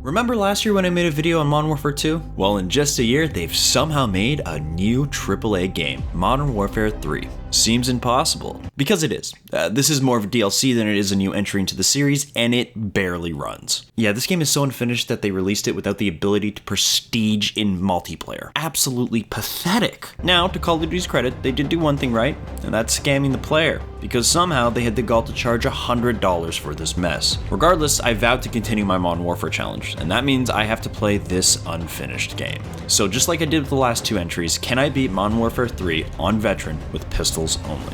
Remember last year when I made a video on Modern Warfare 2? Well, in just a year, they've somehow made a new AAA game, Modern Warfare 3. Seems impossible. Because it is. This is more of a DLC than it is a new entry into the series, and it barely runs. Yeah, this game is so unfinished that they released it without the ability to prestige in multiplayer. Absolutely pathetic. Now, to Call of Duty's credit, they did do one thing right, and that's scamming the player, because somehow they had the gall to charge $100 for this mess. Regardless, I vowed to continue my Modern Warfare challenge, and that means I have to play this unfinished game. So just like I did with the last two entries, can I beat Modern Warfare 3 on Veteran with pistols only?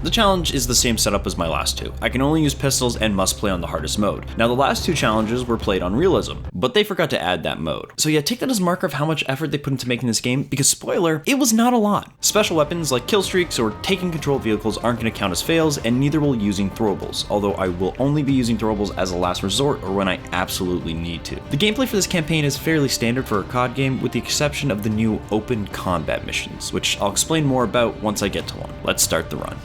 The challenge is the same setup as my last two. I can only use pistols and must play on the hardest mode. Now the last two challenges were played on realism, but they forgot to add that mode. So yeah, take that as a marker of how much effort they put into making this game, because spoiler, it was not a lot. Special weapons like kill streaks or taking control of vehicles aren't going to count as fails, and neither will using throwables, although I will only be using throwables as a last resort or when I absolutely need to. The gameplay for this campaign is fairly standard for a COD game, with the exception of the new open combat missions, which I'll explain more about once I get to one. Let's start the run.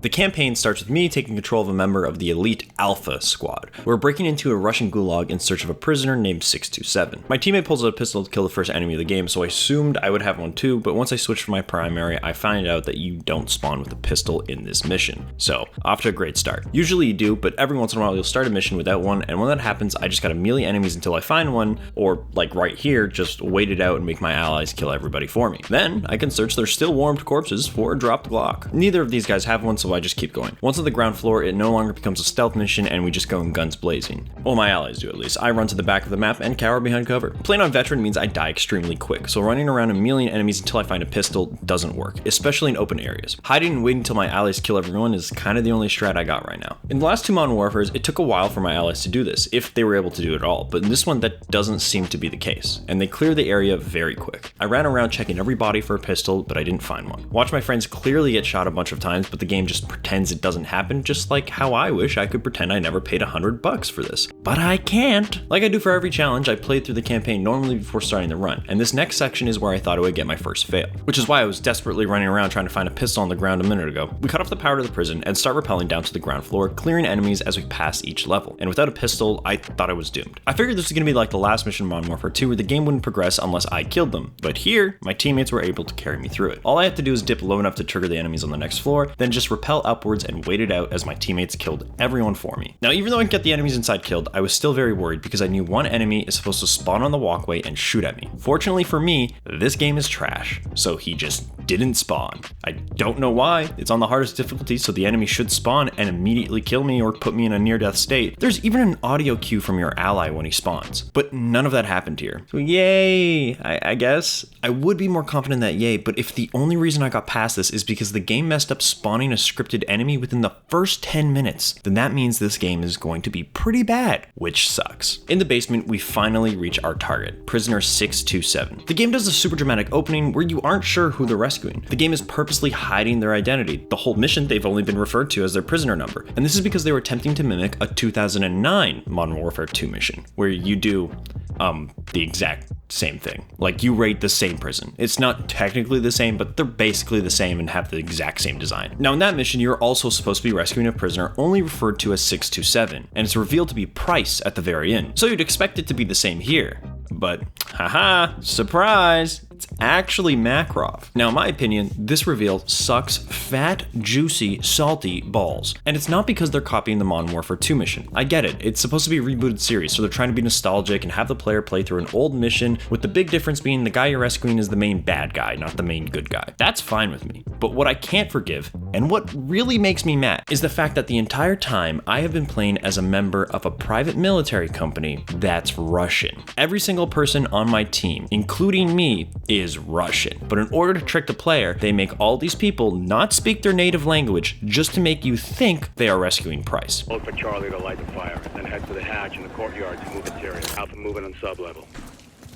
The campaign starts with me taking control of a member of the elite Alpha squad. We're breaking into a Russian gulag in search of a prisoner named 627. My teammate pulls out a pistol to kill the first enemy of the game, so I assumed I would have one too, but once I switched for my primary, I find out that you don't spawn with a pistol in this mission. So, off to a great start. Usually you do, but every once in a while you'll start a mission without one, and when that happens, I just gotta melee enemies until I find one, or like right here, just wait it out and make my allies kill everybody for me. Then, I can search their still warmed corpses for a dropped Glock. Neither of these guys have one, so I just keep going. Once on the ground floor, it no longer becomes a stealth mission and we just go in guns blazing. Well, my allies do at least. I run to the back of the map and cower behind cover. Playing on Veteran means I die extremely quick, so running around and meleeing enemies until I find a pistol doesn't work, especially in open areas. Hiding and waiting until my allies kill everyone is kind of the only strat I got right now. In the last two Modern Warfares, it took a while for my allies to do this, if they were able to do it at all, but in this one that doesn't seem to be the case, and they clear the area very quick. I ran around checking every body for a pistol, but I didn't find one. Watch my friends clearly get shot a bunch of times, but the game just pretends it doesn't happen, just like how I wish I could pretend I never paid $100 for this. But I can't! Like I do for every challenge, I played through the campaign normally before starting the run, and this next section is where I thought I would get my first fail, which is why I was desperately running around trying to find a pistol on the ground a minute ago. We cut off the power to the prison and start rappelling down to the ground floor, clearing enemies as we pass each level, and without a pistol, I thought I was doomed. I figured this was going to be like the last mission in Modern Warfare 2 where the game wouldn't progress unless I killed them, but here, my teammates were able to carry me through it. All I had to do is dip low enough to trigger the enemies on the next floor, then just rappel upwards and wait it out as my teammates killed everyone for me. Now, even though I could get the enemies inside killed, I was still very worried because I knew one enemy is supposed to spawn on the walkway and shoot at me. Fortunately for me, this game is trash, so he just didn't spawn. I don't know why. It's on the hardest difficulty, so the enemy should spawn and immediately kill me or put me in a near-death state. There's even an audio cue from your ally when he spawns, but none of that happened here. So yay, I guess. I would be more confident that yay, but if the only reason I got past this is because the game messed up spawning a scripted enemy within the first 10 minutes, then that means this game is going to be pretty bad, which sucks. In the basement, we finally reach our target, prisoner 627. The game does a super dramatic opening where you aren't sure who they're rescuing. The game is purposely hiding their identity. The whole mission, they've only been referred to as their prisoner number, and this is because they were attempting to mimic a 2009 Modern Warfare 2 mission, where you do the exact same thing. Like, you raid the same prison. It's not technically the same, but they're basically the same and have the exact same design. Now, in that mission, you're also supposed to be rescuing a prisoner only referred to as 627, and it's revealed to be Price at the very end. So you'd expect it to be the same here. But, haha, surprise! It's actually Makarov. Now, in my opinion, this reveal sucks fat, juicy, salty balls. And it's not because they're copying the Modern Warfare 2 mission. I get it. It's supposed to be a rebooted series, so they're trying to be nostalgic and have the player play through an old mission, with the big difference being the guy you're rescuing is the main bad guy, not the main good guy. That's fine with me. But what I can't forgive, and what really makes me mad, is the fact that the entire time I have been playing as a member of a private military company that's Russian. Every single person on my team, including me, is Russian. But in order to trick the player, they make all these people not speak their native language just to make you think they are rescuing Price. Hold for Charlie to light the fire, then head for the hatch in the courtyard to move material. Alpha moving on sub-level.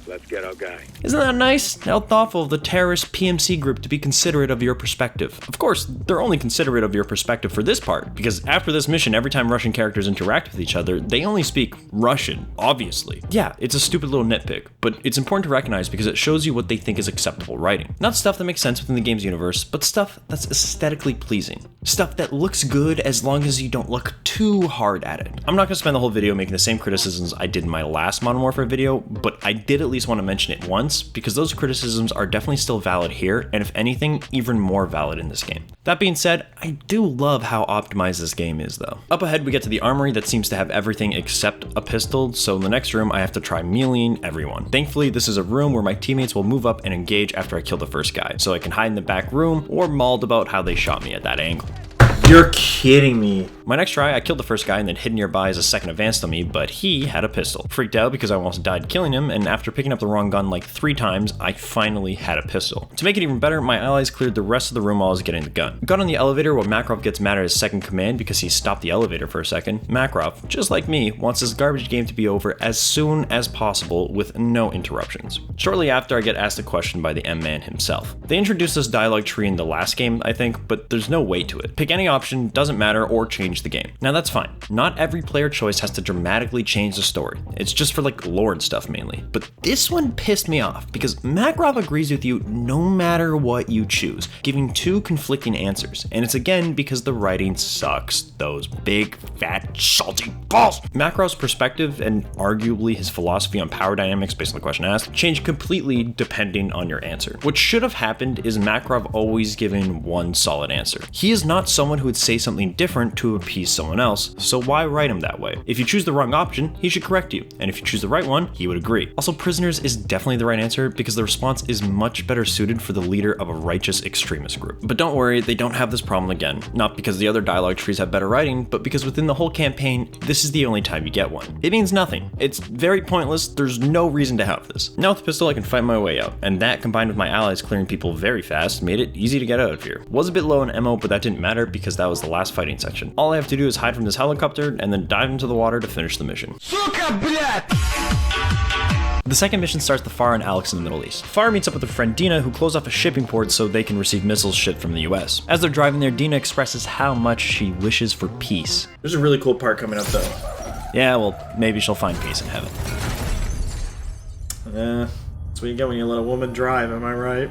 Let's get our guy. Isn't that nice? How thoughtful of the terrorist PMC group to be considerate of your perspective. Of course, they're only considerate of your perspective for this part, because after this mission, every time Russian characters interact with each other, they only speak Russian, obviously. Yeah, it's a stupid little nitpick, but it's important to recognize because it shows you what they think is acceptable writing. Not stuff that makes sense within the game's universe, but stuff that's aesthetically pleasing. Stuff that looks good as long as you don't look too hard at it. I'm not going to spend the whole video making the same criticisms I did in my last Modern Warfare video, but I did at least want to mention it once because those criticisms are definitely still valid here, and if anything, even more valid in this game. That being said, I do love how optimized this game is though. Up ahead we get to the armory that seems to have everything except a pistol, so in the next room I have to try meleeing everyone. Thankfully this is a room where my teammates will move up and engage after I kill the first guy, so I can hide in the back room or mauled about how they shot me at that angle. You're kidding me. My next try, I killed the first guy and then hid nearby as a second advanced on me, but he had a pistol. Freaked out because I almost died killing him, and after picking up the wrong gun like 3 times, I finally had a pistol. To make it even better, my allies cleared the rest of the room while I was getting the gun. Got on the elevator while Makarov gets mad at his second command because he stopped the elevator for a second. Makarov, just like me, wants this garbage game to be over as soon as possible with no interruptions. Shortly after, I get asked a question by the M-Man himself. They introduced this dialogue tree in the last game, I think, but there's no weight to it. Pick any option, doesn't matter, or change the game. Now that's fine. Not every player choice has to dramatically change the story. It's just for like lore and stuff mainly. But this one pissed me off because Makarov agrees with you no matter what you choose, giving 2 conflicting answers. And it's again because the writing sucks those big, fat, salty balls. Makarov's perspective and arguably his philosophy on power dynamics based on the question asked change completely depending on your answer. What should have happened is Makarov always giving one solid answer. He is not someone who would say something different to appease someone else, so why write him that way? If you choose the wrong option, he should correct you, and if you choose the right one, he would agree. Also, prisoners is definitely the right answer because the response is much better suited for the leader of a righteous extremist group. But don't worry, they don't have this problem again, not because the other dialogue trees have better writing, but because within the whole campaign, this is the only time you get one. It means nothing. It's very pointless, there's no reason to have this. Now with the pistol, I can fight my way out, and that combined with my allies clearing people very fast made it easy to get out of here. Was a bit low on ammo, but that didn't matter because that was the last fighting section. All I have to do is hide from this helicopter and then dive into the water to finish the mission. The second mission starts with Farah and Alex in the Middle East. Farah meets up with her friend Dina, who closed off a shipping port so they can receive missiles shipped from the US. As they're driving there, Dina expresses how much she wishes for peace. There's a really cool part coming up though. Yeah, well, maybe she'll find peace in heaven. That's what you get when you let a woman drive, am I right?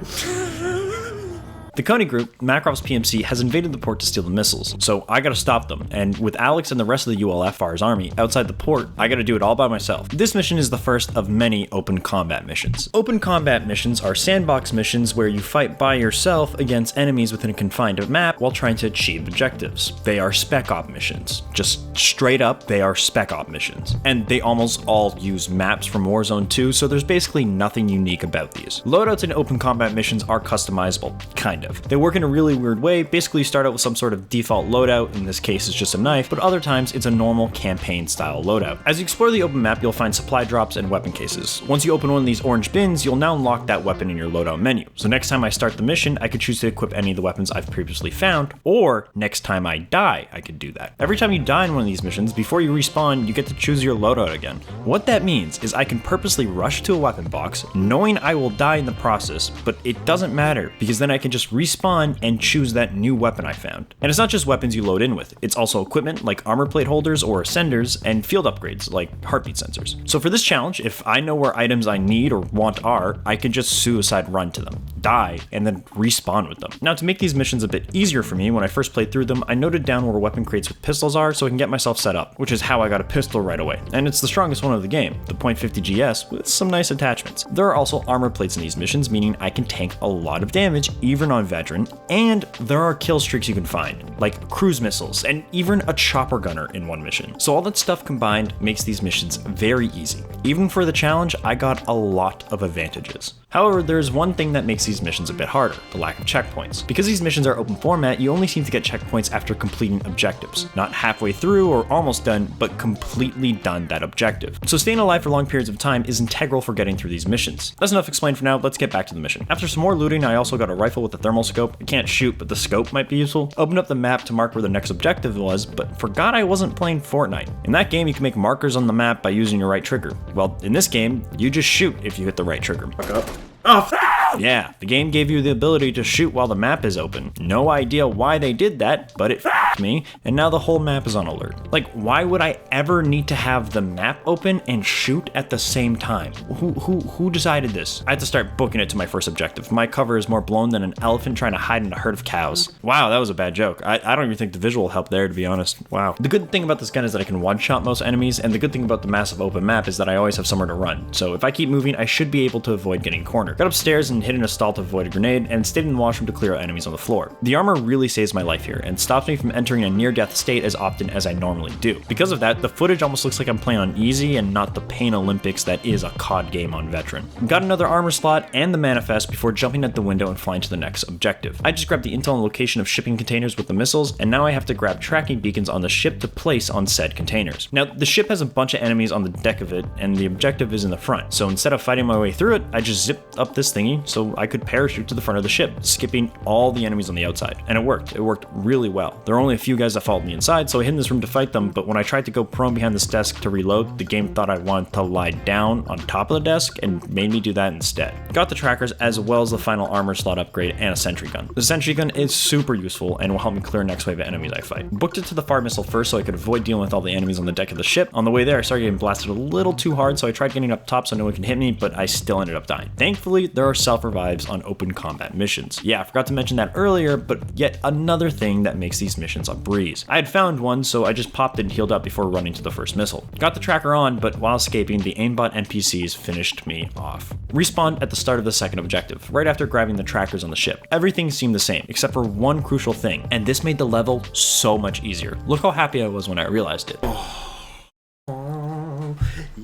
The Coney group, Makarov's PMC, has invaded the port to steal the missiles, so I gotta stop them, and with Alex and the rest of the ULF Far's army outside the port, I gotta do it all by myself. This mission is the first of many open combat missions. Open combat missions are sandbox missions where you fight by yourself against enemies within a confined map while trying to achieve objectives. They are spec op missions. Just straight up, they are spec op missions. And they almost all use maps from Warzone 2, so there's basically nothing unique about these. Loadouts in open combat missions are customizable, kind of. They work in a really weird way. Basically, you start out with some sort of default loadout, in this case it's just a knife, but other times it's a normal campaign style loadout. As you explore the open map, you'll find supply drops and weapon cases. Once you open one of these orange bins, you'll now unlock that weapon in your loadout menu. So next time I start the mission, I could choose to equip any of the weapons I've previously found, or next time I die, I could do that. Every time you die in one of these missions, before you respawn, you get to choose your loadout again. What that means is I can purposely rush to a weapon box, knowing I will die in the process, but it doesn't matter, because then I can just respawn and choose that new weapon I found. And it's not just weapons you load in with, it's also equipment like armor plate holders or ascenders, and field upgrades like heartbeat sensors. So for this challenge, if I know where items I need or want are, I can just suicide run to them, die, and then respawn with them. Now to make these missions a bit easier for me, when I first played through them, I noted down where weapon crates with pistols are so I can get myself set up, which is how I got a pistol right away. And it's the strongest one of the game, the .50 GS, with some nice attachments. There are also armor plates in these missions, meaning I can tank a lot of damage, even on veteran, and there are kill streaks you can find, like cruise missiles, and even a chopper gunner in one mission. So all that stuff combined makes these missions very easy. Even for the challenge, I got a lot of advantages. However, there's one thing that makes these missions a bit harder, the lack of checkpoints. Because these missions are open format, you only seem to get checkpoints after completing objectives. Not halfway through or almost done, but completely done that objective. So staying alive for long periods of time is integral for getting through these missions. That's enough explained for now, let's get back to the mission. After some more looting, I also got a rifle with a thermal normal scope. I can't shoot, but the scope might be useful. Opened up the map to mark where the next objective was, but forgot I wasn't playing Fortnite. In that game, you can make markers on the map by using your right trigger. Well, in this game, you just shoot if you hit the right trigger. Fuck up. Oh, yeah, the game gave you the ability to shoot while the map is open. No idea why they did that, but it f***ed me, and now the whole map is on alert. Like, why would I ever need to have the map open and shoot at the same time? Who decided this? I had to start booking it to my first objective. My cover is more blown than an elephant trying to hide in a herd of cows. Wow, that was a bad joke. I don't even think the visual helped there, to be honest. Wow. The good thing about this gun is that I can one-shot most enemies, and the good thing about the massive open map is that I always have somewhere to run. So if I keep moving, I should be able to avoid getting cornered. Got upstairs and hit in a stall to avoid a grenade, and stayed in the washroom to clear out enemies on the floor. The armor really saves my life here, and stops me from entering a near-death state as often as I normally do. Because of that, the footage almost looks like I'm playing on easy and not the pain Olympics that is a COD game on veteran. Got another armor slot and the manifest before jumping at the window and flying to the next objective. I just grabbed the intel and location of shipping containers with the missiles, and now I have to grab tracking beacons on the ship to place on said containers. Now, the ship has a bunch of enemies on the deck of it, and the objective is in the front, so instead of fighting my way through it, I just zipped up this thingy so I could parachute to the front of the ship, skipping all the enemies on the outside. And it worked really well. There were only a few guys that followed me inside, so I hid in this room to fight them, but when I tried to go prone behind this desk to reload, the game thought I wanted to lie down on top of the desk and made me do that instead. Got the trackers as well as the final armor slot upgrade and a sentry gun. The sentry gun is super useful and will help me clear next wave of enemies I fight. Booked it to the fire missile first so I could avoid dealing with all the enemies on the deck of the ship. On the way there, I started getting blasted a little too hard, so I tried getting up top so no one can hit me, but I still ended up dying. Thankfully, there are self-revives on open combat missions. Yeah, I forgot to mention that earlier, but yet another thing that makes these missions a breeze. I had found one, so I just popped it and healed up before running to the first missile. Got the tracker on, but while escaping, the aimbot NPCs finished me off. Respawned at the start of the second objective, right after grabbing the trackers on the ship. Everything seemed the same, except for one crucial thing, and this made the level so much easier. Look how happy I was when I realized it.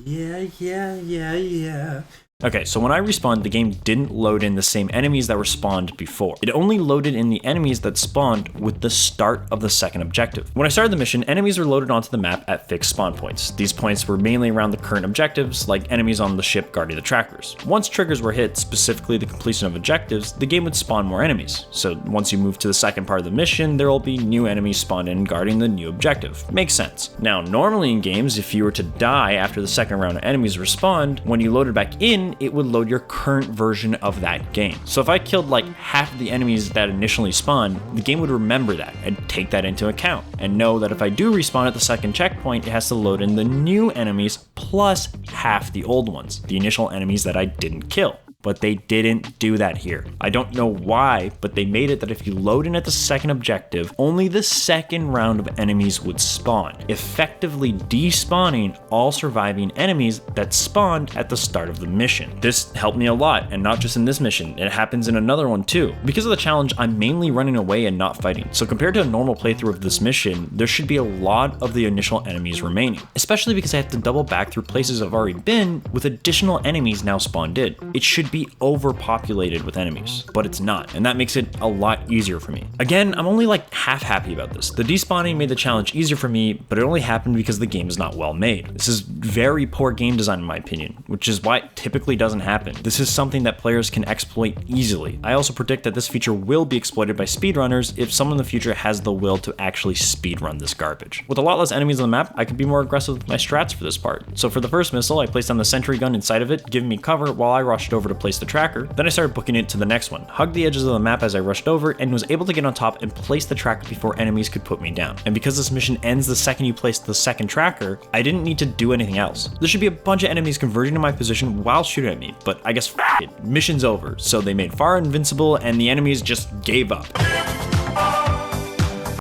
Yeah. Okay, so when I respawned, the game didn't load in the same enemies that were spawned before. It only loaded in the enemies that spawned with the start of the second objective. When I started the mission, enemies were loaded onto the map at fixed spawn points. These points were mainly around the current objectives, like enemies on the ship guarding the trackers. Once triggers were hit, specifically the completion of objectives, the game would spawn more enemies. So once you move to the second part of the mission, there will be new enemies spawned in guarding the new objective. Makes sense. Now, normally in games, if you were to die after the second round of enemies respawned, when you loaded back in, it would load your current version of that game. So if I killed like half of the enemies that initially spawned, the game would remember that and take that into account and know that if I do respawn at the second checkpoint, it has to load in the new enemies plus half the old ones, the initial enemies that I didn't kill. But they didn't do that here. I don't know why, but they made it that if you load in at the second objective, only the second round of enemies would spawn, effectively despawning all surviving enemies that spawned at the start of the mission. This helped me a lot, and not just in this mission, it happens in another one too. Because of the challenge, I'm mainly running away and not fighting, so compared to a normal playthrough of this mission, there should be a lot of the initial enemies remaining, especially because I have to double back through places I've already been with additional enemies now spawned in. It should be overpopulated with enemies, but it's not, and that makes it a lot easier for me. Again, I'm only like half happy about this. The despawning made the challenge easier for me, but it only happened because the game is not well made. This is very poor game design in my opinion, which is why it typically doesn't happen. This is something that players can exploit easily. I also predict that this feature will be exploited by speedrunners if someone in the future has the will to actually speedrun this garbage. With a lot less enemies on the map, I could be more aggressive with my strats for this part. So for the first missile, I placed down the sentry gun inside of it, giving me cover while I rushed over to place the tracker. Then I started booking it to the next one, hugged the edges of the map as I rushed over, and was able to get on top and place the tracker before enemies could put me down. And because this mission ends the second you place the second tracker, I didn't need to do anything else. There should be a bunch of enemies converging to my position while shooting at me, but I guess f*** it, mission's over. So they made Far invincible and the enemies just gave up.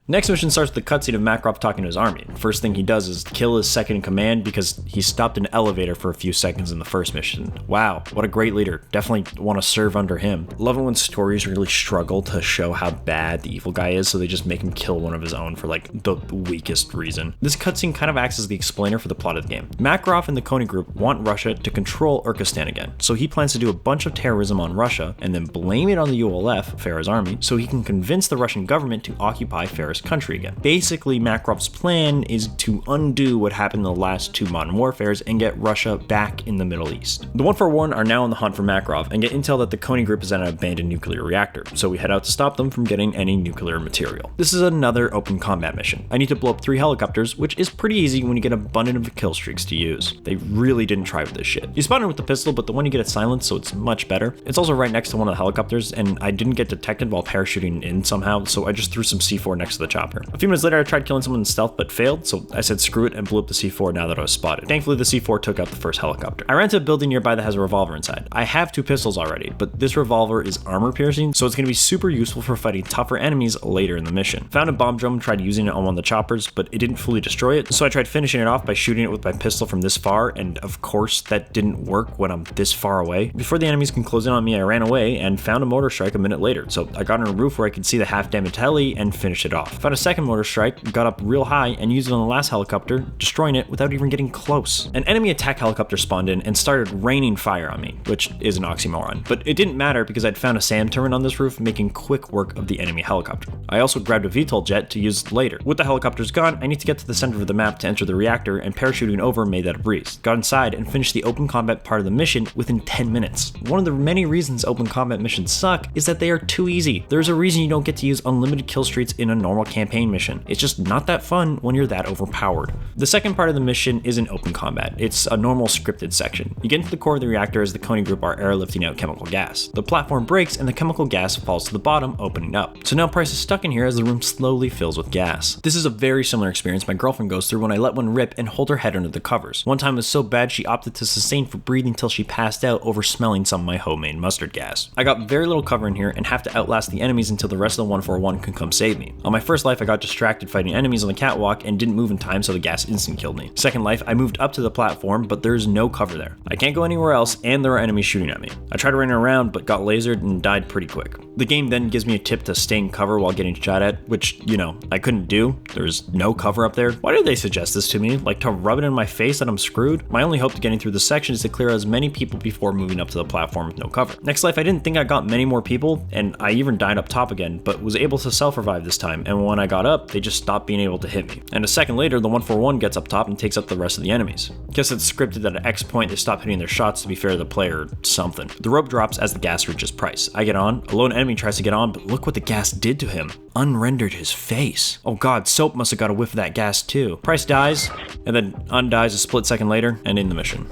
Next mission starts with the cutscene of Makarov talking to his army. First thing he does is kill his second in command because he stopped an elevator for a few seconds in the first mission. Wow, what a great leader. Definitely want to serve under him. Love it when stories really struggle to show how bad the evil guy is, so they just make him kill one of his own for like the weakest reason. This cutscene kind of acts as the explainer for the plot of the game. Makarov and the Kony group want Russia to control Urkestan again, so he plans to do a bunch of terrorism on Russia and then blame it on the ULF, Farah's army, so he can convince the Russian government to occupy Farah's socialist country again. Basically, Makarov's plan is to undo what happened in the last 2 Modern Warfares and get Russia back in the Middle East. The 141 are now on the hunt for Makarov and get intel that the Kony group is at an abandoned nuclear reactor, so we head out to stop them from getting any nuclear material. This is another open combat mission. I need to blow up 3 helicopters, which is pretty easy when you get abundant of kill streaks to use. They really didn't try with this shit. You spawn in with the pistol, but the one you get at silenced, so it's much better. It's also right next to one of the helicopters, and I didn't get detected while parachuting in somehow, so I just threw some C4 next to the chopper. A few minutes later, I tried killing someone in stealth, but failed, so I said screw it and blew up the C4 now that I was spotted. Thankfully, the C4 took out the first helicopter. I ran to a building nearby that has a revolver inside. I have 2 pistols already, but this revolver is armor piercing, so it's going to be super useful for fighting tougher enemies later in the mission. Found a bomb drum, tried using it on one of the choppers, but it didn't fully destroy it, so I tried finishing it off by shooting it with my pistol from this far, and of course that didn't work when I'm this far away. Before the enemies can close in on me, I ran away and found a mortar strike a minute later, so I got on a roof where I could see the half-damaged heli and finished it off. Found a second mortar strike, got up real high, and used it on the last helicopter, destroying it without even getting close. An enemy attack helicopter spawned in and started raining fire on me, which is an oxymoron, but it didn't matter because I'd found a SAM turret on this roof, making quick work of the enemy helicopter. I also grabbed a VTOL jet to use later. With the helicopters gone, I need to get to the center of the map to enter the reactor, and parachuting over made that a breeze. Got inside and finished the open combat part of the mission within 10 minutes. One of the many reasons open combat missions suck is that they are too easy. There's a reason you don't get to use unlimited kill streaks in a normal campaign mission. It's just not that fun when you're that overpowered. The second part of the mission isn't open combat. It's a normal scripted section. You get into the core of the reactor as the Kony group are airlifting out chemical gas. The platform breaks and the chemical gas falls to the bottom, opening up. So now Price is stuck in here as the room slowly fills with gas. This is a very similar experience my girlfriend goes through when I let one rip and hold her head under the covers. One time was so bad she opted to sustain for breathing till she passed out over smelling some of my homemade mustard gas. I got very little cover in here and have to outlast the enemies until the rest of the 141 can come save me. On my first life I got distracted fighting enemies on the catwalk and didn't move in time, so the gas instant killed me. Second life I moved up to the platform, but there's no cover there. I can't go anywhere else and there are enemies shooting at me. I tried running around but got lasered and died pretty quick. The game then gives me a tip to stay in cover while getting shot at, which, you know, I couldn't do. There's no cover up there. Why did they suggest this to me? Like to rub it in my face that I'm screwed? My only hope to getting through the section is to clear as many people before moving up to the platform with no cover. Next life I didn't think I got many more people, and I even died up top again, but was able to self-revive this time, and when I got up, they just stopped being able to hit me. And a second later, the 141 gets up top and takes up the rest of the enemies. Guess it's scripted that at X point they stop hitting their shots to be fair to the player or something. The rope drops as the gas reaches Price. I get on, a lone enemy tries to get on, but look what the gas did to him. Unrendered his face. Oh god, Soap must have got a whiff of that gas too. Price dies, and then undies a split second later, and in the mission.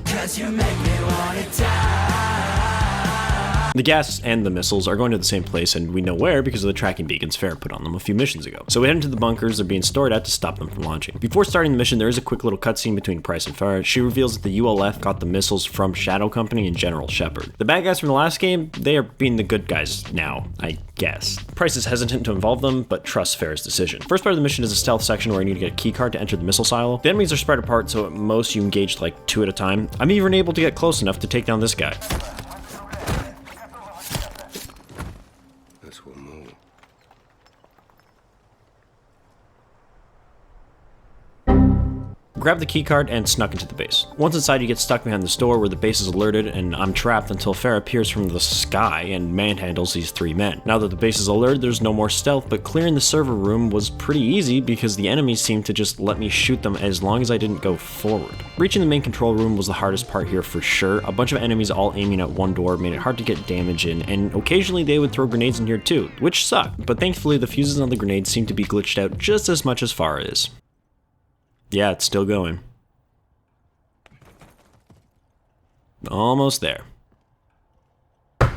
The gas and the missiles are going to the same place, and we know where because of the tracking beacons Farah put on them a few missions ago. So we head into the bunkers they're being stored at to stop them from launching. Before starting the mission, there is a quick little cutscene between Price and Farah. She reveals that the ULF got the missiles from Shadow Company and General Shepard. The bad guys from the last game, they are being the good guys now, I guess. Price is hesitant to involve them, but trusts Farah's decision. First part of the mission is a stealth section where you need to get a key card to enter the missile silo. The enemies are spread apart, so at most you engage like 2 at a time. I'm even able to get close enough to take down this guy. Grab the keycard and snuck into the base. Once inside, you get stuck behind this door where the base is alerted, and I'm trapped until Farah appears from the sky and manhandles these 3 men. Now that the base is alerted, there's no more stealth, but clearing the server room was pretty easy because the enemies seemed to just let me shoot them as long as I didn't go forward. Reaching the main control room was the hardest part here for sure. A bunch of enemies all aiming at one door made it hard to get damage in, and occasionally they would throw grenades in here too, which sucked, but thankfully the fuses on the grenades seemed to be glitched out just as much as Farah is. Yeah, it's still going. Almost there. Yeah,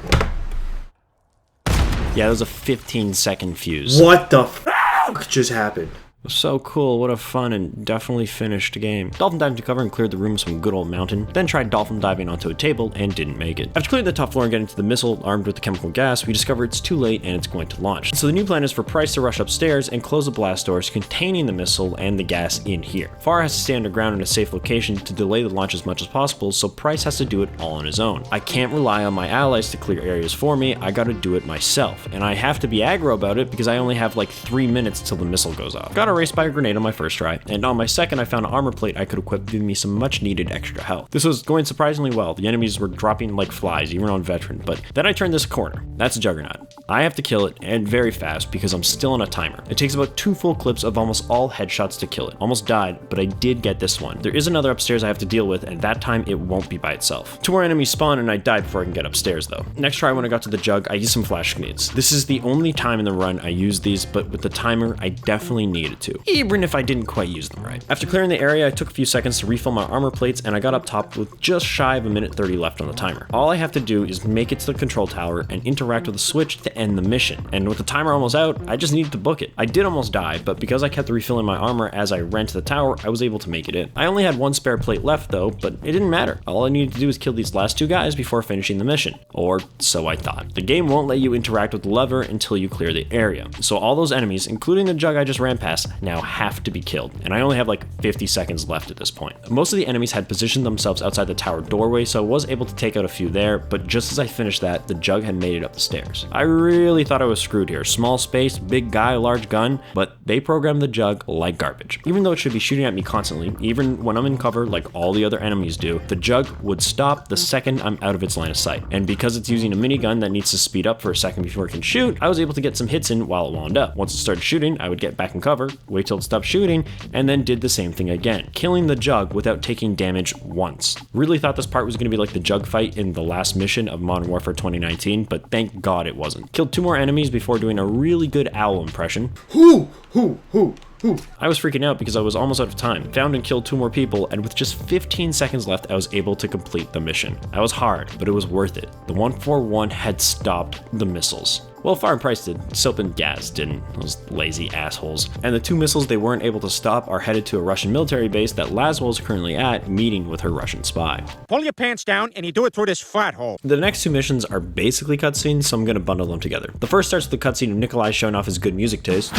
that was a 15-second fuse. What the fuck just happened? So cool, what a fun and definitely finished game. Dolphin dived to cover and cleared the room with some good old mountain, then tried dolphin diving onto a table and didn't make it. After clearing the top floor and getting to the missile armed with the chemical gas, we discover it's too late and it's going to launch. So the new plan is for Price to rush upstairs and close the blast doors containing the missile and the gas in here. Farah has to stay underground in a safe location to delay the launch as much as possible, so Price has to do it all on his own. I can't rely on my allies to clear areas for me, I gotta do it myself. And I have to be aggro about it because I only have like 3 minutes till the missile goes off. Gotta erased by a grenade on my first try, and on my second I found an armor plate I could equip, giving me some much needed extra health. This was going surprisingly well. The enemies were dropping like flies, even on veteran, but then I turned this corner. That's a Juggernaut. I have to kill it, and very fast, because I'm still on a timer. It takes about 2 full clips of almost all headshots to kill it. Almost died, but I did get this one. There is another upstairs I have to deal with, and that time it won't be by itself. 2 more enemies spawn, and I died before I can get upstairs though. Next try when I got to the jug, I used some flash grenades. This is the only time in the run I used these, but with the timer, I definitely needed to, even if I didn't quite use them right. After clearing the area, I took a few seconds to refill my armor plates, and I got up top with just shy of 1:30 left on the timer. All I have to do is make it to the control tower and interact with the switch to end the mission. And with the timer almost out, I just needed to book it. I did almost die, but because I kept refilling my armor as I ran to the tower, I was able to make it in. I only had 1 spare plate left though, but it didn't matter. All I needed to do was kill these last 2 guys before finishing the mission. Or so I thought. The game won't let you interact with the lever until you clear the area. So all those enemies, including the jug I just ran past, now have to be killed. And I only have like 50 seconds left at this point. Most of the enemies had positioned themselves outside the tower doorway, so I was able to take out a few there, but just as I finished that, the jug had made it up the stairs. I really thought I was screwed here. Small space, big guy, large gun, but they programmed the jug like garbage. Even though it should be shooting at me constantly, even when I'm in cover like all the other enemies do, the jug would stop the second I'm out of its line of sight. And because it's using a minigun that needs to speed up for a second before it can shoot, I was able to get some hits in while it wound up. Once it started shooting, I would get back in cover, wait till it stopped shooting, and then did the same thing again, killing the jug without taking damage once. Really thought this part was going to be like the jug fight in the last mission of Modern Warfare 2019, but thank God it wasn't. Killed 2 more enemies before doing a really good owl impression. Hoo. I was freaking out because I was almost out of time. Found and killed 2 more people, and with just 15 seconds left, I was able to complete the mission. That was hard, but it was worth it. The 141 had stopped the missiles. Well, Fire and Price did. Soap and Gaz didn't. Those lazy assholes. And the 2 missiles they weren't able to stop are headed to a Russian military base that Laswell is currently at, meeting with her Russian spy. Pull your pants down and you do it through this flat hole. The next 2 missions are basically cutscenes, so I'm gonna bundle them together. The first starts with the cutscene of Nikolai showing off his good music taste.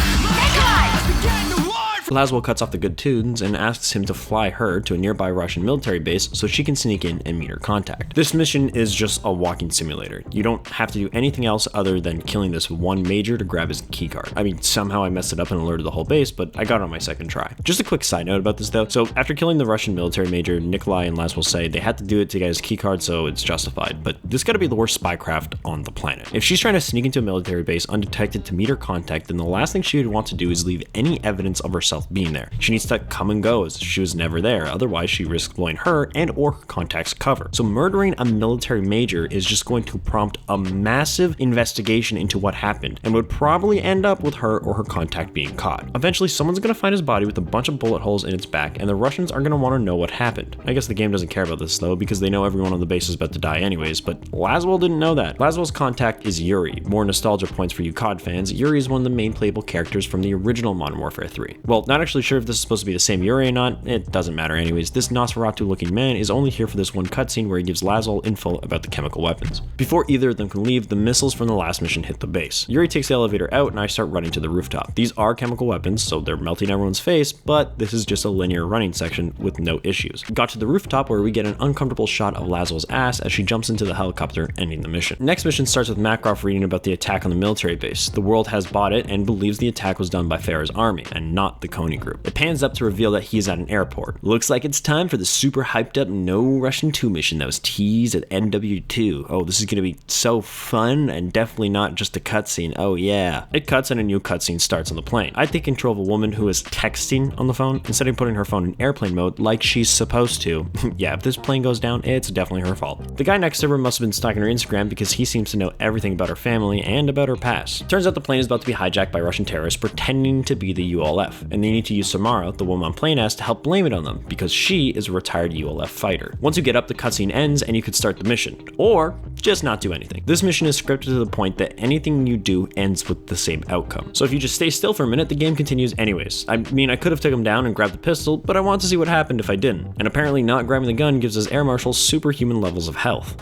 Laswell cuts off the good tunes and asks him to fly her to a nearby Russian military base so she can sneak in and meet her contact. This mission is just a walking simulator. You don't have to do anything else other than killing this one major to grab his keycard. I mean, somehow I messed it up and alerted the whole base, but I got it on my second try. Just a quick side note about this though. So after killing the Russian military major, Nikolai and Laswell say they had to do it to get his keycard, so it's justified. But this gotta be the worst spycraft on the planet. If she's trying to sneak into a military base undetected to meet her contact, then the last thing she would want to do is leave any evidence of herself being there. She needs to come and go as she was never there, otherwise she risks blowing her and or her contact's cover. So murdering a military major is just going to prompt a massive investigation into what happened and would probably end up with her or her contact being caught. Eventually someone's going to find his body with a bunch of bullet holes in its back, and the Russians are going to want to know what happened. I guess the game doesn't care about this though, because they know everyone on the base is about to die anyways, but Laswell didn't know that. Laswell's contact is Yuri. More nostalgia points for you COD fans. Yuri is one of the main playable characters from the original Modern Warfare 3. Well, not actually sure if this is supposed to be the same Yuri or not, it doesn't matter anyways. This Nosferatu looking man is only here for this one cutscene where he gives Laswell info about the chemical weapons. Before either of them can leave, the missiles from the last mission hit the base. Yuri takes the elevator out and I start running to the rooftop. These are chemical weapons, so they're melting everyone's face, but this is just a linear running section with no issues. Got to the rooftop where we get an uncomfortable shot of Laswell's ass as she jumps into the helicopter, ending the mission. Next mission starts with Makarov reading about the attack on the military base. The world has bought it and believes the attack was done by Farah's army and not the Coney group. It pans up to reveal that he's at an airport. Looks like it's time for the super hyped up No Russian 2 mission that was teased at NW2. Oh, this is gonna be so fun and definitely not just a cutscene. Oh yeah. It cuts and a new cutscene starts on the plane. I take control of a woman who is texting on the phone instead of putting her phone in airplane mode like she's supposed to. Yeah, if this plane goes down, it's definitely her fault. The guy next to her must have been stalking her Instagram because he seems to know everything about her family and about her past. Turns out the plane is about to be hijacked by Russian terrorists pretending to be the ULF, and they need to use Samara, the woman on plane S, to help blame it on them because she is a retired ULF fighter. Once you get up, the cutscene ends and you could start the mission, or just not do anything. This mission is scripted to the point that anything you do ends with the same outcome. So if you just stay still for a minute, the game continues anyways. I mean, I could have taken him down and grabbed the pistol, but I want to see what happened if I didn't. And apparently not grabbing the gun gives us air marshals superhuman levels of health.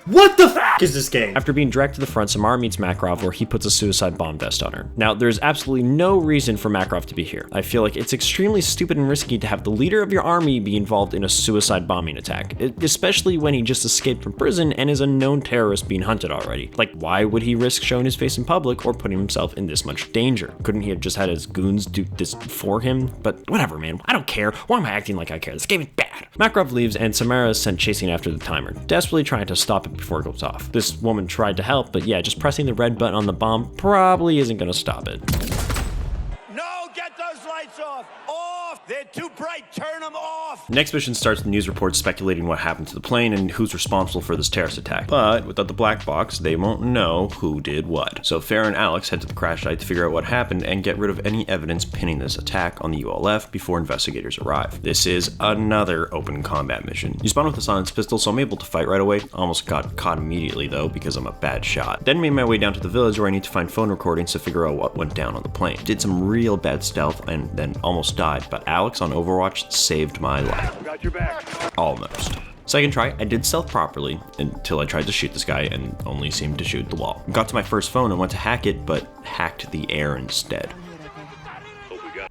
What the f- is this game? After being dragged to the front, Samara meets Makarov where he puts a suicide bomb vest on her. Now, there's absolutely no reason for Makarov to be here. I feel like it's extremely stupid and risky to have the leader of your army be involved in a suicide bombing attack, especially when he just escaped from prison and is a known terrorist being hunted already. Like, why would he risk showing his face in public or putting himself in this much danger? Couldn't he have just had his goons do this for him? But whatever, man. I don't care. Why am I acting like I care? This game is bad. Makarov leaves and Samara is sent chasing after the timer, desperately trying to stop it before it goes off. This woman tried to help, but yeah, just pressing the red button on the bomb probably isn't gonna stop it. No, get those lights off! Off! They're too bright, turn them off! Next mission starts with news reports speculating what happened to the plane and who's responsible for this terrorist attack. But without the black box, they won't know who did what. So Farah and Alex head to the crash site to figure out what happened and get rid of any evidence pinning this attack on the ULF before investigators arrive. This is another open combat mission. You spawn with a silenced pistol, so I'm able to fight right away. Almost got caught immediately though because I'm a bad shot. Then made my way down to the village where I need to find phone recordings to figure out what went down on the plane. Did some real bad stealth and then almost died, but Alex on Overwatch saved my life. Got your back. Almost. Second try, I did stealth properly until I tried to shoot this guy and only seemed to shoot the wall. Got to my first phone and went to hack it, but hacked the air instead.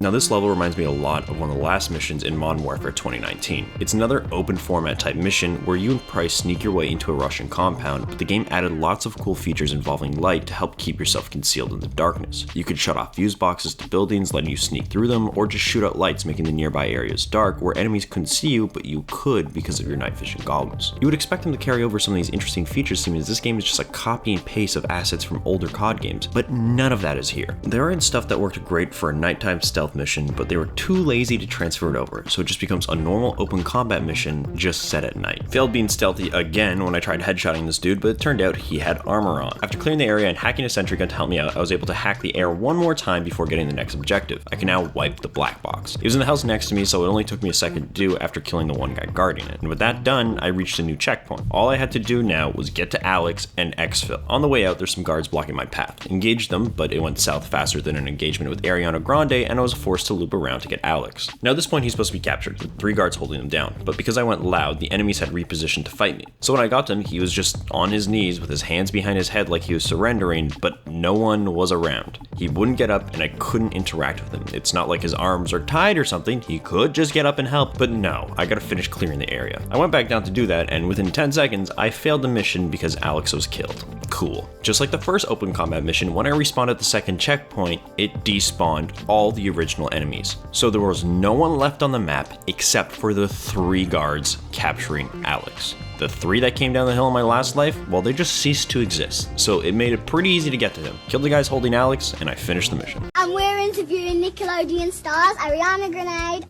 Now this level reminds me a lot of one of the last missions in Modern Warfare 2019. It's another open format type mission where you and Price sneak your way into a Russian compound, but the game added lots of cool features involving light to help keep yourself concealed in the darkness. You could shut off fuse boxes to buildings, letting you sneak through them, or just shoot out lights making the nearby areas dark where enemies couldn't see you, but you could because of your night vision goggles. You would expect them to carry over some of these interesting features, seeming as this game is just a copy and paste of assets from older COD games, but none of that is here. There are stuff that worked great for a nighttime stealth mission, but they were too lazy to transfer it over, so it just becomes a normal open combat mission just set at night. Failed being stealthy again when I tried headshotting this dude, but it turned out he had armor on. After clearing the area and hacking a sentry gun to help me out, I was able to hack the air one more time before getting the next objective. I can now wipe the black box. It was in the house next to me, so it only took me a second to do after killing the one guy guarding it. And with that done, I reached a new checkpoint. All I had to do now was get to Alex and exfil. On the way out, there's some guards blocking my path. Engaged them, but it went south faster than an engagement with Ariana Grande, and I was forced to loop around to get Alex. Now at this point he's supposed to be captured, with 3 guards holding him down, but because I went loud, the enemies had repositioned to fight me. So when I got to him, he was just on his knees with his hands behind his head like he was surrendering, but no one was around. He wouldn't get up and I couldn't interact with him. It's not like his arms are tied or something, he could just get up and help, but no, I gotta finish clearing the area. I went back down to do that, and within 10 seconds, I failed the mission because Alex was killed. Cool. Just like the first open combat mission, when I respawned at the second checkpoint, it despawned all the original enemies. So there was no one left on the map except for the 3 guards capturing Alex. The 3 that came down the hill in my last life, well, they just ceased to exist. So it made it pretty easy to get to him. Killed the guys holding Alex, and I finished the mission. And we're interviewing Nickelodeon stars Ariana Grande.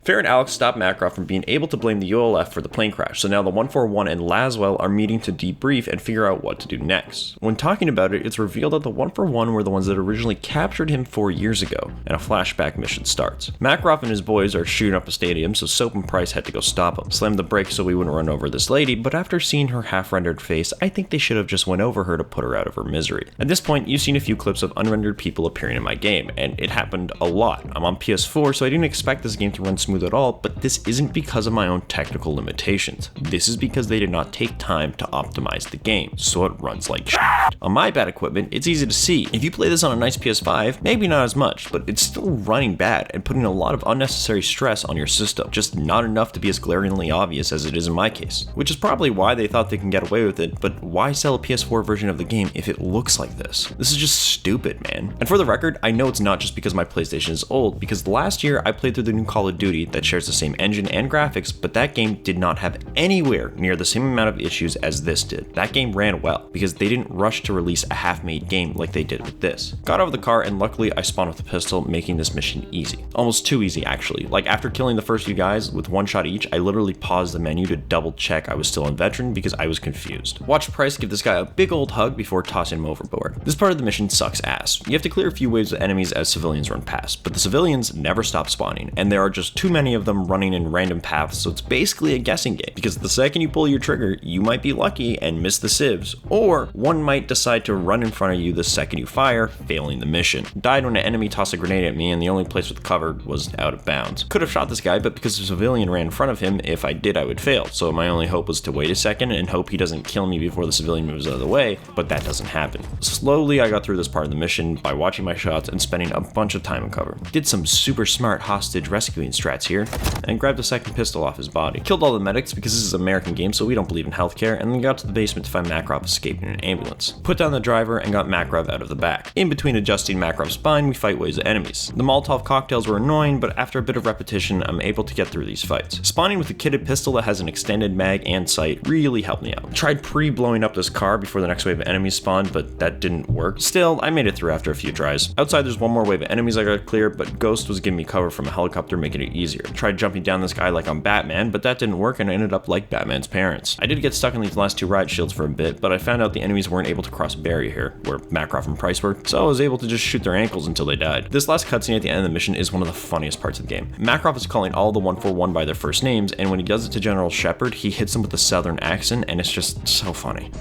Farah and Alex stopped Makarov from being able to blame the ULF for the plane crash, so now the 141 and Laswell are meeting to debrief and figure out what to do next. When talking about it, it's revealed that the 141 were the ones that originally captured him 4 years ago, and a flashback mission starts. Makarov and his boys are shooting up a stadium, so Soap and Price had to go stop him. Slammed the brakes so we wouldn't run over this lady, but after seeing her half-rendered face, I think they should have just went over her to put her out of her misery. At this point, you've seen a few clips of unrendered people appearing in my game, and it happened a lot. I'm on PS4, so I didn't expect this game to run smooth at all, but this isn't because of my own technical limitations. This is because they did not take time to optimize the game, so it runs like shit. On my bad equipment, it's easy to see. If you play this on a nice PS5, maybe not as much, but it's still running bad and putting a lot of unnecessary stress on your system, just not enough to be as glaringly obvious as it is in my case. Which is probably why they thought they can get away with it, but why sell a PS4 version of the game if it looks like this? This is just stupid, man. And for the record, I know it's not just because my PlayStation is old, because last year I played through the new Call of Duty that shares the same engine and graphics, but that game did not have anywhere near the same amount of issues as this did. That game ran well, because they didn't rush to release a half-made game like they did with this. Got out of the car and luckily I spawned with a pistol, making this mission easy. Almost too easy actually. Like after killing the first few guys with 1 shot each, I literally paused the menu to double check I was still in veteran because I was confused. Watched Price give this guy a big old hug before tossing him overboard. This part of the mission sucks ass. You have to clear a few waves of enemies as civilians run past, but the civilians never stop spawning, and there are just 2 many of them running in random paths, so it's basically a guessing game, because the second you pull your trigger, you might be lucky and miss the civs, or one might decide to run in front of you the second you fire, failing the mission. Died when an enemy tossed a grenade at me and the only place with cover was out of bounds. Could have shot this guy, but because a civilian ran in front of him, if I did I would fail, so my only hope was to wait a second and hope he doesn't kill me before the civilian moves out of the way, but that doesn't happen. Slowly I got through this part of the mission by watching my shots and spending a bunch of time in cover. Did some super smart hostage rescuing strats here, and grabbed a second pistol off his body. Killed all the medics because this is an American game, so we don't believe in healthcare, and then got to the basement to find Makarov escaping in an ambulance. Put down the driver and got Makarov out of the back. In between adjusting Makarov's spine, we fight waves of enemies. The Molotov cocktails were annoying, but after a bit of repetition, I'm able to get through these fights. Spawning with a kitted pistol that has an extended mag and sight really helped me out. Tried pre-blowing up this car before the next wave of enemies spawned, but that didn't work. Still, I made it through after a few tries. Outside there's one more wave of enemies I gotta clear, but Ghost was giving me cover from a helicopter, making it easier. Tried jumping down this guy like I'm Batman, but that didn't work and I ended up like Batman's parents. I did get stuck in these last two riot shields for a bit, but I found out the enemies weren't able to cross a barrier here, where Makarov and Price were, so I was able to just shoot their ankles until they died. This last cutscene at the end of the mission is one of the funniest parts of the game. Makarov is calling all the 141 by their first names, and when he does it to General Shepard, he hits them with a southern accent, and it's just so funny.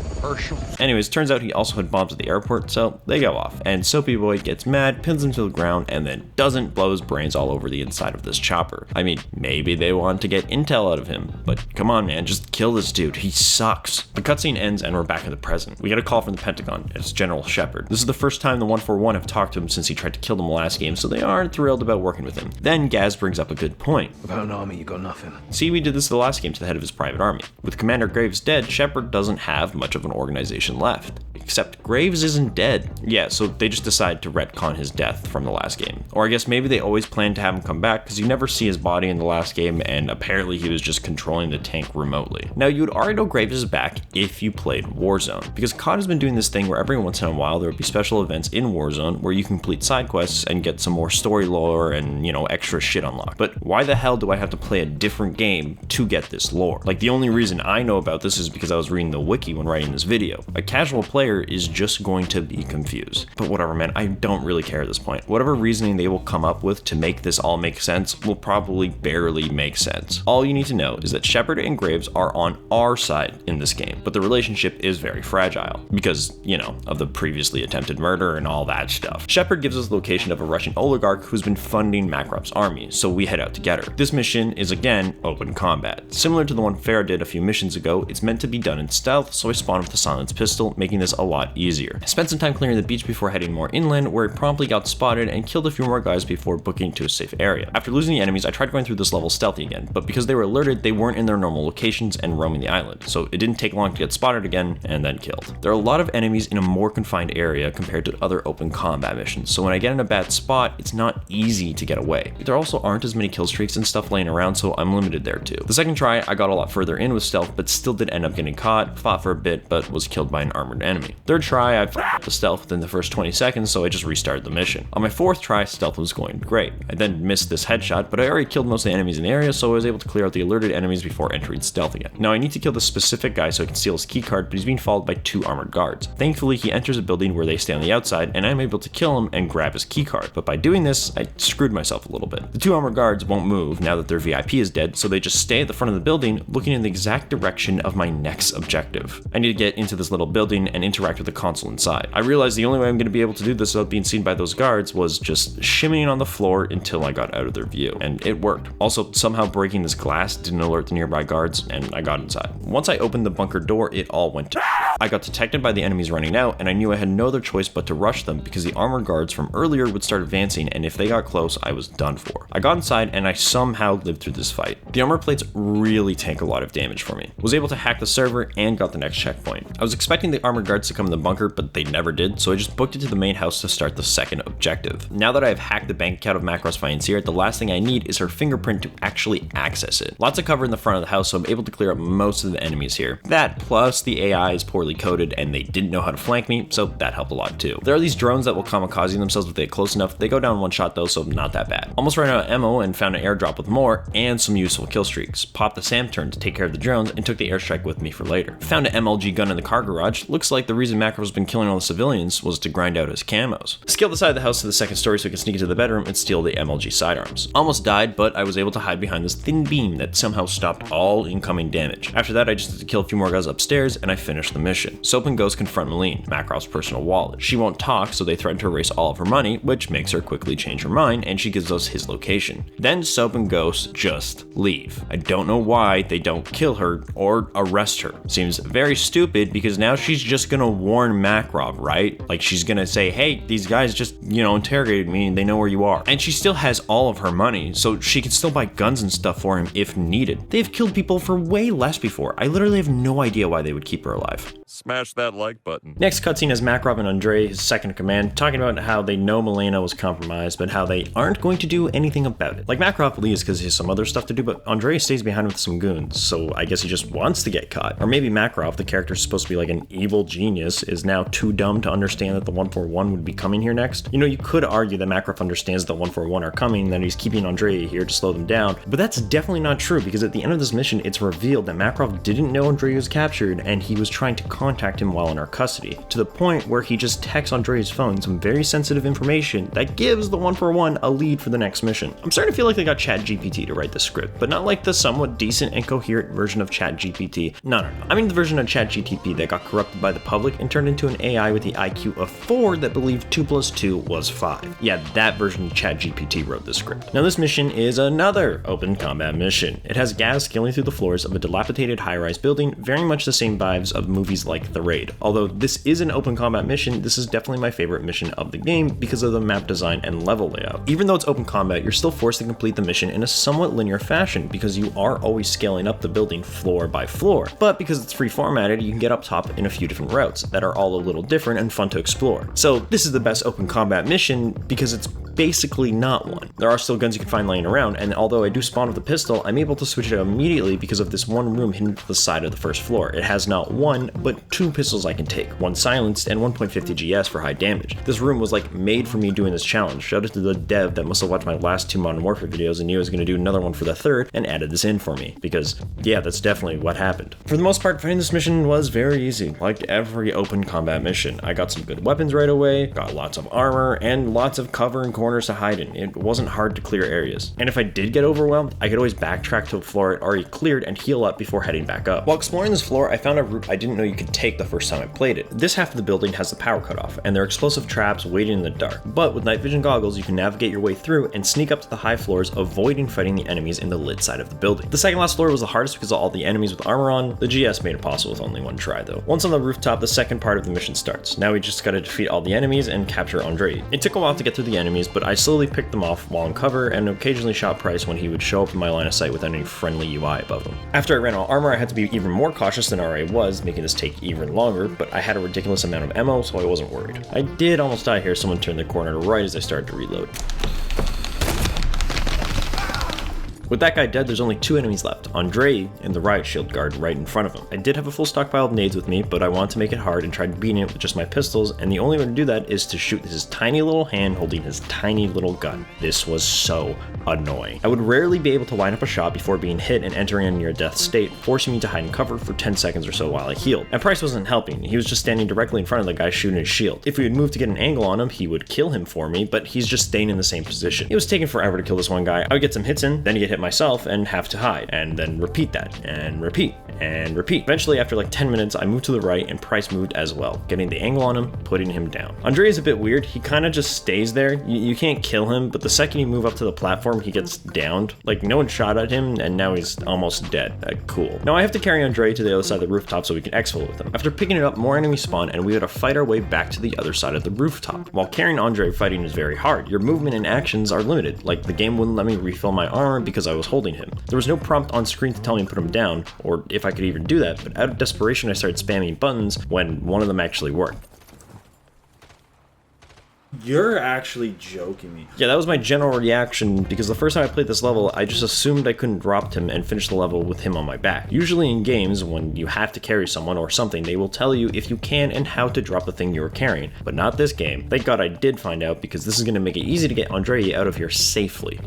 Anyways, turns out he also had bombs at the airport, so they go off, and Soapy Boy gets mad, pins him to the ground, and then doesn't blow his brains all over the inside of this chopper. I mean, maybe they want to get intel out of him, but come on man, just kill this dude, he sucks. The cutscene ends and we're back in the present. We get a call from the Pentagon. It's General Shepard. This is the first time the 141 have talked to him since he tried to kill them last game, so they aren't thrilled about working with him. Then Gaz brings up a good point. Without an army, you got nothing. See, we did this the last game to the head of his private army. With Commander Graves dead, Shepard doesn't have much of an organization left. Except Graves isn't dead. Yeah, so they just decide to retcon his death from the last game. Or I guess maybe they always planned to have him come back, because you never see his body in the last game, and apparently he was just controlling the tank remotely. Now, you'd already know Graves is back if you played Warzone, because COD has been doing this thing where every once in a while there would be special events in Warzone where you complete side quests and get some more story lore and, you know, extra shit unlocked. But why the hell do I have to play a different game to get this lore? Like, the only reason I know about this is because I was reading the wiki when writing this video. A casual player is just going to be confused. But whatever, man, I don't really care at this point. Whatever reasoning they will come up with to make this all make sense will probably barely make sense. All you need to know is that Shepard and Graves are on our side in this game, but the relationship is very fragile because, you know, of the previously attempted murder and all that stuff. Shepard gives us the location of a Russian oligarch who's been funding Makarov's army, so we head out to get her. This mission is again open combat. Similar to the one Farah did a few missions ago, it's meant to be done in stealth, so I spawned with a silenced pistol, making this a lot easier. I spent some time clearing the beach before heading more inland, where I promptly got spotted and killed a few more guys before booking to a safe area. After losing the enemies, I tried going through this level stealthy again, but because they were alerted, they weren't in their normal locations and roaming the island, so it didn't take long to get spotted again and then killed. There are a lot of enemies in a more confined area compared to other open combat missions, so when I get in a bad spot, it's not easy to get away. There also aren't as many kill streaks and stuff laying around, so I'm limited there too. The second try, I got a lot further in with stealth, but still did end up getting caught, fought for a bit, but was killed by an armored enemy. Third try, I f***ed the stealth within the first 20 seconds, so I just restarted the mission. On my fourth try, stealth was going great. I then missed this headshot, but I already killed most of the enemies in the area, so I was able to clear out the alerted enemies before entering stealth again. Now I need to kill this specific guy so I can steal his keycard, but he's being followed by two armored guards. Thankfully, he enters a building where they stay on the outside, and I'm able to kill him and grab his keycard, but by doing this, I screwed myself a little bit. The two armored guards won't move now that their VIP is dead, so they just stay at the front of the building, looking in the exact direction of my next objective. I need to get into this little building and interact with the console inside. I realized the only way I'm going to be able to do this without being seen by those guards was just shimmying on the floor until I got out of their view, and it worked. Also, somehow breaking this glass didn't alert the nearby guards, and I got inside. Once I opened the bunker door, it all went to I got detected by the enemies running out, and I knew I had no other choice but to rush them because the armored guards from earlier would start advancing, and if they got close, I was done for. I got inside, and I somehow lived through this fight. The armor plates really tank a lot of damage for me. Was able to hack the server and got the next checkpoint. I was expecting the armored guards to come in the bunker, but they never did, so I just booked it to the main house to start the second objective. Now that I have hacked the bank account of Makarov's financier, the last thing I need is her fingerprint to actually access it. Lots of cover in the front of the house, so I'm able to clear up most of the enemies here. That, plus the AI is poorly coded and they didn't know how to flank me, so that helped a lot too. There are these drones that will kamikaze themselves if they get close enough. They go down one shot though, so not that bad. Almost ran out of ammo and found an airdrop with more and some useful kill streaks. Popped the SAM turn to take care of the drones and took the airstrike with me for later. Found an MLG gun in the car garage. Looks like the reason Makarov's been killing all the civilians was to grind out his camos. Scaled the side of the house to the second story so I could sneak into the bedroom and steal the MLG sidearms. Almost died died, but I was able to hide behind this thin beam that somehow stopped all incoming damage. After that, I just had to kill a few more guys upstairs, and I finished the mission. Soap and Ghost confront Malene, Makarov's personal wallet. She won't talk, so they threaten to erase all of her money, which makes her quickly change her mind, and she gives us his location. Then Soap and Ghost just leave. I don't know why they don't kill her or arrest her. Seems very stupid because now she's just gonna warn Makarov, right? Like she's gonna say, hey, these guys just, interrogated me and they know where you are. And she still has all of her money, so she can still buy guns and stuff for him if needed. They've killed people for way less before. I literally have no idea why they would keep her alive. Smash that like button. Next cutscene is Makarov and Andrei, his second in command, talking about how they know Milena was compromised, but how they aren't going to do anything about it. Like Makarov leaves because he has some other stuff to do, but Andrei stays behind with some goons, so I guess he just wants to get caught. Or maybe Makarov, the character supposed to be like an evil genius, is now too dumb to understand that the 141 would be coming here next. You could argue that Makarov understands that the 141 are coming, and that he's keeping Andrei here to slow them down, but that's definitely not true because at the end of this mission, it's revealed that Makarov didn't know Andrei was captured, and he was trying to contact him while in our custody, to the point where he just texts Andrei's phone some very sensitive information that gives the 141 a lead for the next mission. I'm starting to feel like they got ChatGPT to write the script, but not like the somewhat decent and coherent version of ChatGPT. No. I mean the version of ChatGPT that got corrupted by the public and turned into an AI with the IQ of 4 that believed 2 + 2 was 5. Yeah, that version of ChatGPT wrote the script. Now this mission is another open combat mission. It has gas scaling through the floors of a dilapidated high-rise building, very much the same vibes of movies like The Raid. Although this is an open combat mission, this is definitely my favorite mission of the game because of the map design and level layout. Even though it's open combat, you're still forced to complete the mission in a somewhat linear fashion because you are always scaling up the building floor by floor. But because it's free formatted, you can get up top in a few different routes that are all a little different and fun to explore. So this is the best open combat mission because it's basically not one. There are still guns you can find laying around, and although I do spawn with a pistol, I'm able to switch it out immediately because of this one room hidden to the side of the first floor. It has not one, but 2 pistols I can take, one silenced and 1.50 GS for high damage. This room was like made for me doing this challenge. Shout out to the dev that must have watched my last 2 Modern Warfare videos and knew I was going to do another one for the third and added this in for me, because yeah, that's definitely what happened. For the most part, fighting this mission was very easy, like every open combat mission. I got some good weapons right away, got lots of armor, and lots of cover and corners to hide in. It wasn't hard to clear areas. And if I did get overwhelmed, I could always backtrack to a floor I'd already cleared and heal up before heading back up. While exploring this floor, I found a route I didn't know you could take the first time I played it. This half of the building has the power cut off, and there are explosive traps waiting in the dark. But with night vision goggles, you can navigate your way through and sneak up to the high floors, avoiding fighting the enemies in the lit side of the building. The second last floor was the hardest because of all the enemies with armor on. The GS made it possible with only one try though. Once on the rooftop, the second part of the mission starts. Now we just gotta defeat all the enemies and capture Andrei. It took a while to get through the enemies, but I slowly picked them off while in cover and occasionally shot Price when he would show up in my line of sight without any friendly UI above him. After I ran out of armor, I had to be even more cautious than I already was, making this take even longer, but I had a ridiculous amount of ammo, so I wasn't worried. I did almost die here. Someone turned the corner to right as I started to reload. With that guy dead, there's only 2 enemies left, Andrei and the riot shield guard right in front of him. I did have a full stockpile of nades with me, but I wanted to make it hard and tried beating it with just my pistols, and the only way to do that is to shoot his tiny little hand holding his tiny little gun. This was so annoying. I would rarely be able to line up a shot before being hit and entering a near death state, forcing me to hide in cover for 10 seconds or so while I healed. And Price wasn't helping. He was just standing directly in front of the guy shooting his shield. If we had moved to get an angle on him, he would kill him for me, but he's just staying in the same position. It was taking forever to kill this one guy. I would get some hits in, then he'd get hit myself, and have to hide, and then repeat that, and repeat, and repeat. Eventually, after like 10 minutes, I moved to the right, and Price moved as well, getting the angle on him, putting him down. Andrei is a bit weird. He kind of just stays there. You can't kill him, but the second you move up to the platform, he gets downed. Like, no one shot at him, and now he's almost dead. Cool. Now I have to carry Andrei to the other side of the rooftop so we can exfil with him. After picking it up, more enemies spawn, and we had to fight our way back to the other side of the rooftop. While carrying Andrei, fighting is very hard. Your movement and actions are limited. Like, the game wouldn't let me refill my armor because I was holding him. There was no prompt on screen to tell me to put him down, or if I could even do that, but out of desperation I started spamming buttons when one of them actually worked. You're actually joking me. Yeah, that was my general reaction, because the first time I played this level, I just assumed I couldn't drop him and finish the level with him on my back. Usually in games, when you have to carry someone or something, they will tell you if you can and how to drop the thing you were carrying, but not this game. Thank God I did find out, because this is going to make it easy to get Andrei out of here safely.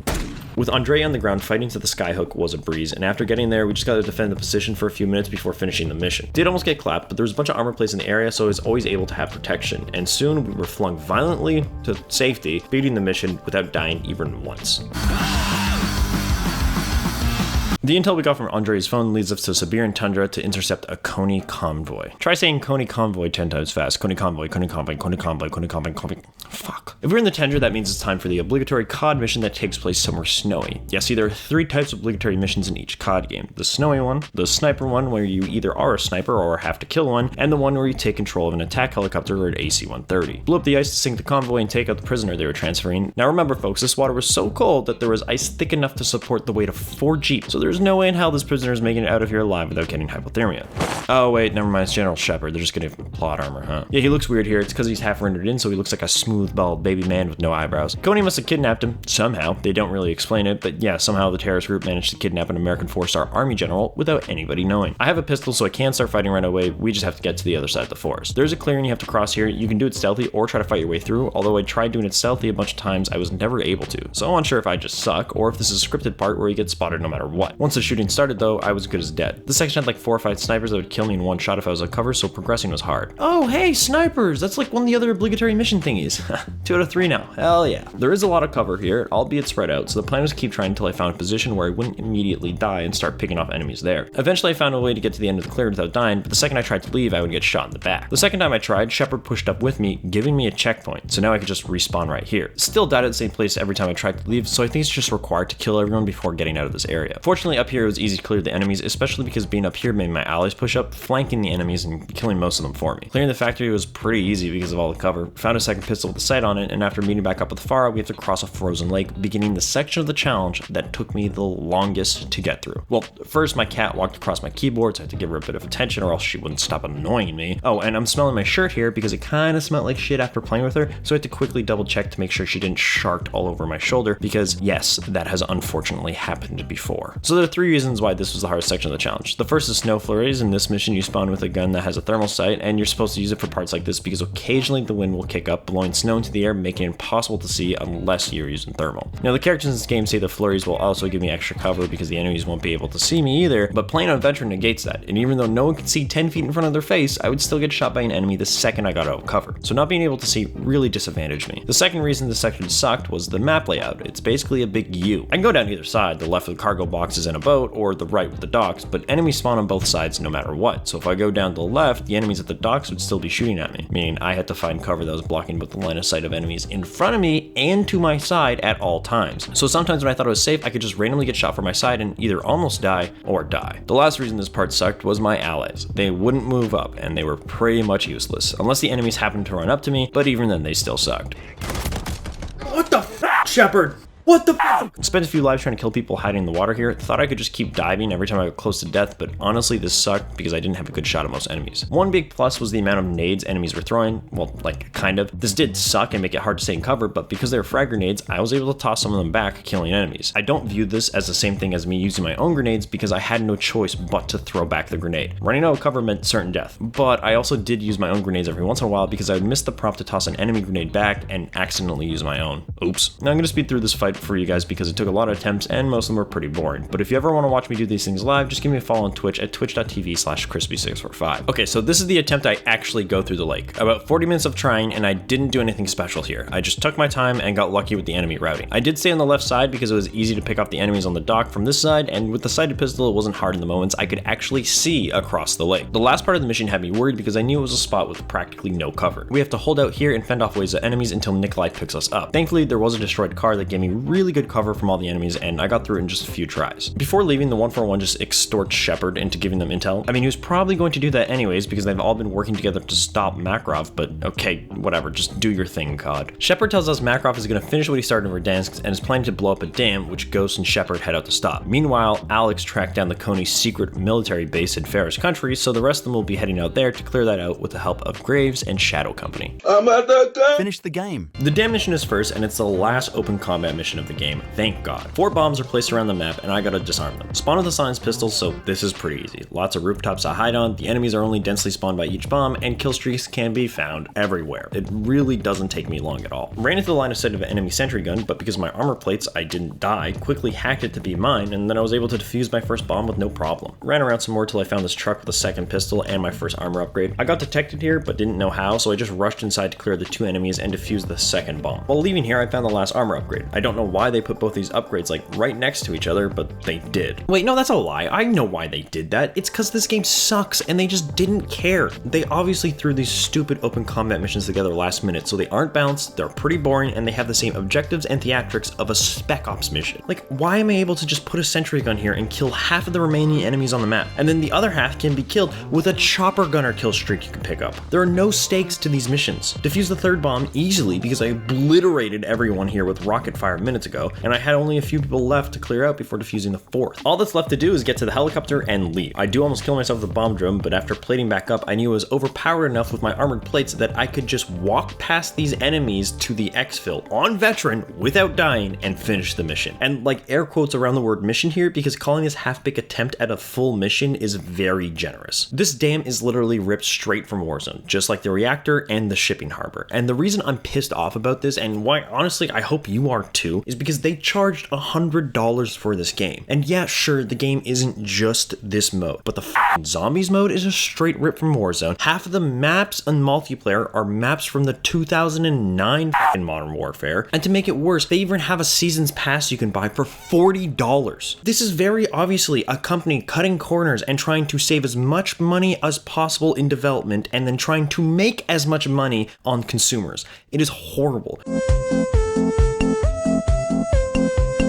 With Andrei on the ground, fighting to the skyhook was a breeze, and after getting there, we just gotta defend the position for a few minutes before finishing the mission. Did almost get clapped, but there was a bunch of armor plates in the area, so I was always able to have protection, and soon we were flung violently to safety, beating the mission without dying even once. The intel we got from Andre's phone leads us to Siberian tundra to intercept a Coney convoy. Try saying Coney convoy 10 times fast. Coney convoy, Coney convoy, Coney convoy, Coney convoy, Coney... Fuck. If we're in the tundra, that means it's time for the obligatory COD mission that takes place somewhere snowy. Yeah, see, there are 3 types of obligatory missions in each COD game. The snowy one, the sniper one where you either are a sniper or have to kill one, and the one where you take control of an attack helicopter or an AC-130. Blow up the ice to sink the convoy and take out the prisoner they were transferring. Now remember folks, this water was so cold that there was ice thick enough to support the weight of 4 jeeps, so there's no way in hell this prisoner is making it out of here alive without getting hypothermia. Oh wait, never mind, it's General Shepard. They're just gonna give him plot armor, huh? Yeah, he looks weird here. It's because he's half rendered in, so he looks like a smooth, bald baby man with no eyebrows. Coney must have kidnapped him, somehow. They don't really explain it, but yeah, somehow the terrorist group managed to kidnap an American 4-star army general without anybody knowing. I have a pistol, so I can start fighting right away. We just have to get to the other side of the forest. There's a clearing you have to cross here. You can do it stealthy or try to fight your way through, although I tried doing it stealthy a bunch of times, I was never able to. So I'm unsure if I just suck, or if this is a scripted part where you get spotted no matter what. Once the shooting started though, I was good as dead. This section had like 4 or 5 snipers that would kill me in one shot if I was on cover, so progressing was hard. Oh hey, snipers! That's like one of the other obligatory mission thingies. 2 out of 3 now, hell yeah. There is a lot of cover here, albeit spread out, so the plan was to keep trying until I found a position where I wouldn't immediately die and start picking off enemies there. Eventually I found a way to get to the end of the clearing without dying, but the second I tried to leave, I would get shot in the back. The second time I tried, Shepard pushed up with me, giving me a checkpoint, so now I could just respawn right here. Still died at the same place every time I tried to leave, so I think it's just required to kill everyone before getting out of this area. Fortunately up here it was easy to clear the enemies, especially because being up here made my allies push up, flanking the enemies and killing most of them for me. Clearing the factory was pretty easy because of all the cover. Found a second pistol with a sight on it, and after meeting back up with Farah, we have to cross a frozen lake, beginning the section of the challenge that took me the longest to get through. Well, first my cat walked across my keyboard, so I had to give her a bit of attention or else she wouldn't stop annoying me. Oh, and I'm smelling my shirt here because it kind of smelled like shit after playing with her, so I had to quickly double check to make sure she didn't shart all over my shoulder, because yes, that has unfortunately happened before. So there are 3 reasons why this was the hardest section of the challenge. The first is snow flurries. In this mission you spawn with a gun that has a thermal sight, and you're supposed to use it for parts like this because occasionally the wind will kick up, blowing snow into the air, making it impossible to see unless you're using thermal. Now the characters in this game say the flurries will also give me extra cover because the enemies won't be able to see me either, but playing on Veteran negates that, and even though no one could see 10 feet in front of their face, I would still get shot by an enemy the second I got out of cover. So not being able to see really disadvantaged me. The second reason this section sucked was the map layout. It's basically a big U. I can go down either side, the left with cargo boxes and a boat, or the right with the docks, but enemies spawn on both sides no matter what. So if I go down to the left, the enemies at the docks would still be shooting at me, meaning I had to find cover that was blocking both the line of sight of enemies in front of me and to my side at all times. So sometimes when I thought it was safe, I could just randomly get shot from my side and either almost die or die. The last reason this part sucked was my allies. They wouldn't move up, and they were pretty much useless, unless the enemies happened to run up to me, but even then they still sucked. What the f***, Shepard? What the fuck? Spent a few lives trying to kill people hiding in the water here. Thought I could just keep diving every time I got close to death, but honestly this sucked because I didn't have a good shot at most enemies. One big plus was the amount of nades enemies were throwing. Well, like, kind of. This did suck and make it hard to stay in cover, but because they were frag grenades, I was able to toss some of them back, killing enemies. I don't view this as the same thing as me using my own grenades because I had no choice but to throw back the grenade. Running out of cover meant certain death, but I also did use my own grenades every once in a while because I would miss the prompt to toss an enemy grenade back and accidentally use my own. Oops. Now I'm gonna speed through this fight for you guys because it took a lot of attempts and most of them were pretty boring. But if you ever want to watch me do these things live, just give me a follow on Twitch at twitch.tv/crispy645. Okay, so this is the attempt I actually go through the lake. About 40 minutes of trying, and I didn't do anything special here. I just took my time and got lucky with the enemy routing. I did stay on the left side because it was easy to pick off the enemies on the dock from this side, and with the sighted pistol it wasn't hard in the moments I could actually see across the lake. The last part of the mission had me worried because I knew it was a spot with practically no cover. We have to hold out here and fend off waves of enemies until Nikolai picks us up. Thankfully there was a destroyed car that gave me really good cover from all the enemies, and I got through it in just a few tries. Before leaving, the 141 just extorts Shepard into giving them intel. I mean, he was probably going to do that anyways because they've all been working together to stop Makarov, but okay, whatever, just do your thing, COD. Shepard tells us Makarov is going to finish what he started in Verdansk and is planning to blow up a dam, which Ghost and Shepard head out to stop. Meanwhile, Alex tracked down the Coney's secret military base in Ferris country, so the rest of them will be heading out there to clear that out with the help of Graves and Shadow Company. Finish the game. The dam mission is first, and it's the last open combat mission of the game, thank God. 4 bombs are placed around the map, and I gotta disarm them. Spawn with a silenced pistol, so this is pretty easy. Lots of rooftops to hide on, the enemies are only densely spawned by each bomb, and kill streaks can be found everywhere. It really doesn't take me long at all. Ran into the line of sight of an enemy sentry gun, but because of my armor plates, I didn't die, quickly hacked it to be mine, and then I was able to defuse my first bomb with no problem. Ran around some more till I found this truck with a second pistol and my first armor upgrade. I got detected here, but didn't know how, so I just rushed inside to clear the 2 enemies and defuse the second bomb. While leaving here, I found the last armor upgrade. I don't know know why they put both these upgrades like right next to each other, but they did. Wait, no, that's a lie. I know why they did that. It's because this game sucks and they just didn't care. They obviously threw these stupid open combat missions together last minute, so they aren't balanced, they're pretty boring, and they have the same objectives and theatrics of a Spec Ops mission. Like, why am I able to just put a sentry gun here and kill half of the remaining enemies on the map, and then the other half can be killed with a chopper gunner kill streak you can pick up? There are no stakes to these missions. Defuse the third bomb easily because I obliterated everyone here with rocket fire minutes ago, and I had only a few people left to clear out before defusing the fourth. All that's left to do is get to the helicopter and leave. I do almost kill myself with the bomb drum, but after plating back up, I knew I was overpowered enough with my armored plates that I could just walk past these enemies to the exfil on veteran without dying and finish the mission. And like air quotes around the word mission here because calling this half-baked attempt at a full mission is very generous. This dam is literally ripped straight from Warzone, just like the reactor and the shipping harbor. And the reason I'm pissed off about this, and why honestly I hope you are too, is because they charged $100 for this game. And yeah, sure, the game isn't just this mode, but the f***ing zombies mode is a straight rip from Warzone. Half of the maps and multiplayer are maps from the 2009 f***ing Modern Warfare. And to make it worse, they even have a season's pass you can buy for $40. This is very obviously a company cutting corners and trying to save as much money as possible in development and then trying to make as much money on consumers. It is horrible.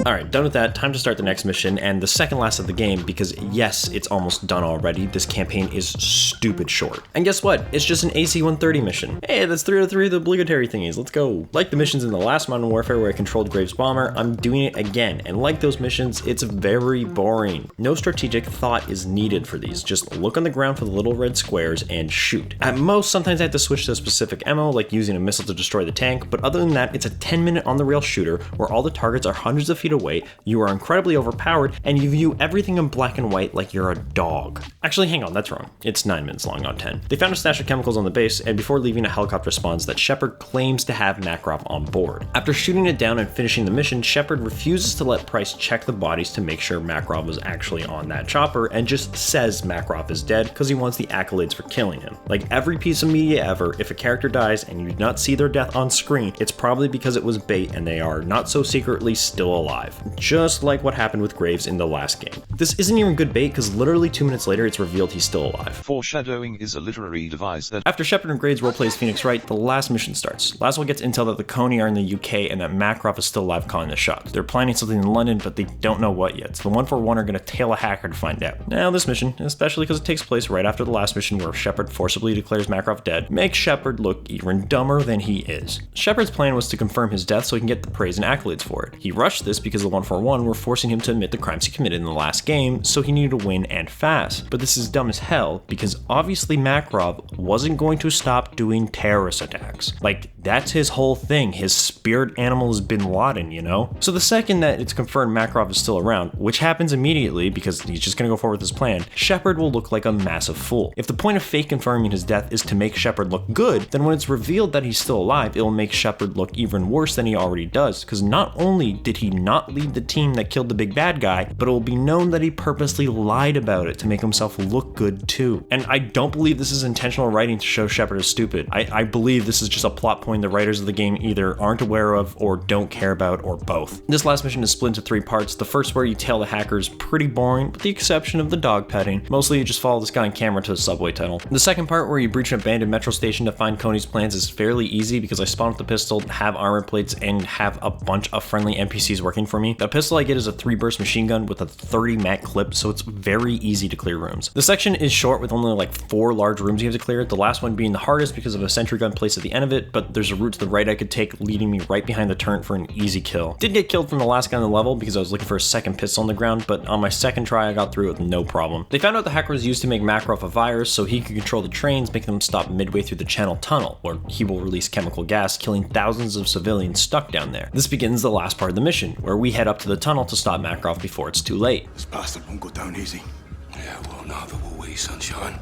Alright, done with that, time to start the next mission, and the second last of the game, because yes, it's almost done already. This campaign is stupid short. And guess what? It's just an AC-130 mission. Hey, that's 3 out of 3 of the obligatory thingies, let's go. Like the missions in the last Modern Warfare where I controlled Graves' bomber, I'm doing it again, and like those missions, it's very boring. No strategic thought is needed for these, just look on the ground for the little red squares and shoot. At most, sometimes I have to switch to a specific ammo, like using a missile to destroy the tank, but other than that, it's a 10-minute on-the-rail shooter where all the targets are hundreds of feet away, you are incredibly overpowered, and you view everything in black and white like you're a dog. Actually, hang on, that's wrong. It's 9 minutes long, not 10. They found a stash of chemicals on the base, and before leaving, a helicopter spawns that Shepard claims to have Makarov on board. After shooting it down and finishing the mission, Shepard refuses to let Price check the bodies to make sure Makarov was actually on that chopper, and just says Makarov is dead because he wants the accolades for killing him. Like every piece of media ever, if a character dies and you do not see their death on screen, it's probably because it was bait and they are not so secretly still alive. Just like what happened with Graves in the last game. This isn't even good bait because literally 2 minutes later it's revealed he's still alive. Foreshadowing is a literary device that... After Shepard and Graves roleplays Phoenix Wright, the last mission starts. Laswell gets intel that the Coney are in the UK and that Makarov is still alive calling the shots. They're planning something in London, but they don't know what yet, so the 141 are going to tail a hacker to find out. Now this mission, especially because it takes place right after the last mission where Shepard forcibly declares Makarov dead, makes Shepard look even dumber than he is. Shepard's plan was to confirm his death so he can get the praise and accolades for it. He rushed this because the 141 were forcing him to admit the crimes he committed in the last game, so he needed to win and fast. But this is dumb as hell, because obviously Makarov wasn't going to stop doing terrorist attacks. Like, that's his whole thing. His spirit animal is Bin Laden, you know? So the second that it's confirmed Makarov is still around, which happens immediately because he's just gonna go forward with his plan, Shepard will look like a massive fool. If the point of fake confirming his death is to make Shepard look good, then when it's revealed that he's still alive, it will make Shepard look even worse than he already does, because not only did he not lead the team that killed the big bad guy, but it will be known that he purposely lied about it to make himself look good too. And I don't believe this is intentional writing to show Shepard is stupid. I believe this is just a plot point the writers of the game either aren't aware of or don't care about, or both. This last mission is split into 3 parts. The first where you tail the hackers, pretty boring, with the exception of the dog petting. Mostly you just follow this guy on camera to a subway tunnel. The second part where you breach an abandoned metro station to find Coney's plans is fairly easy because I spawn with the pistol, have armor plates, and have a bunch of friendly NPCs working for me. The pistol I get is a 3-burst machine gun with a 30 mag clip, so it's very easy to clear rooms. The section is short with only like 4 large rooms you have to clear, the last one being the hardest because of a sentry gun placed at the end of it, but there's a route to the right I could take leading me right behind the turret for an easy kill. Did get killed from the last guy on the level because I was looking for a second pistol on the ground, but on my second try I got through it with no problem. They found out the hacker was used to make Makarov a virus so he could control the trains, making them stop midway through the Channel Tunnel, where he will release chemical gas, killing thousands of civilians stuck down there. This begins the last part of the mission, where we head up to the tunnel to stop Makarov before it's too late. This bastard won't go down easy. Yeah, well, neither will we, sunshine.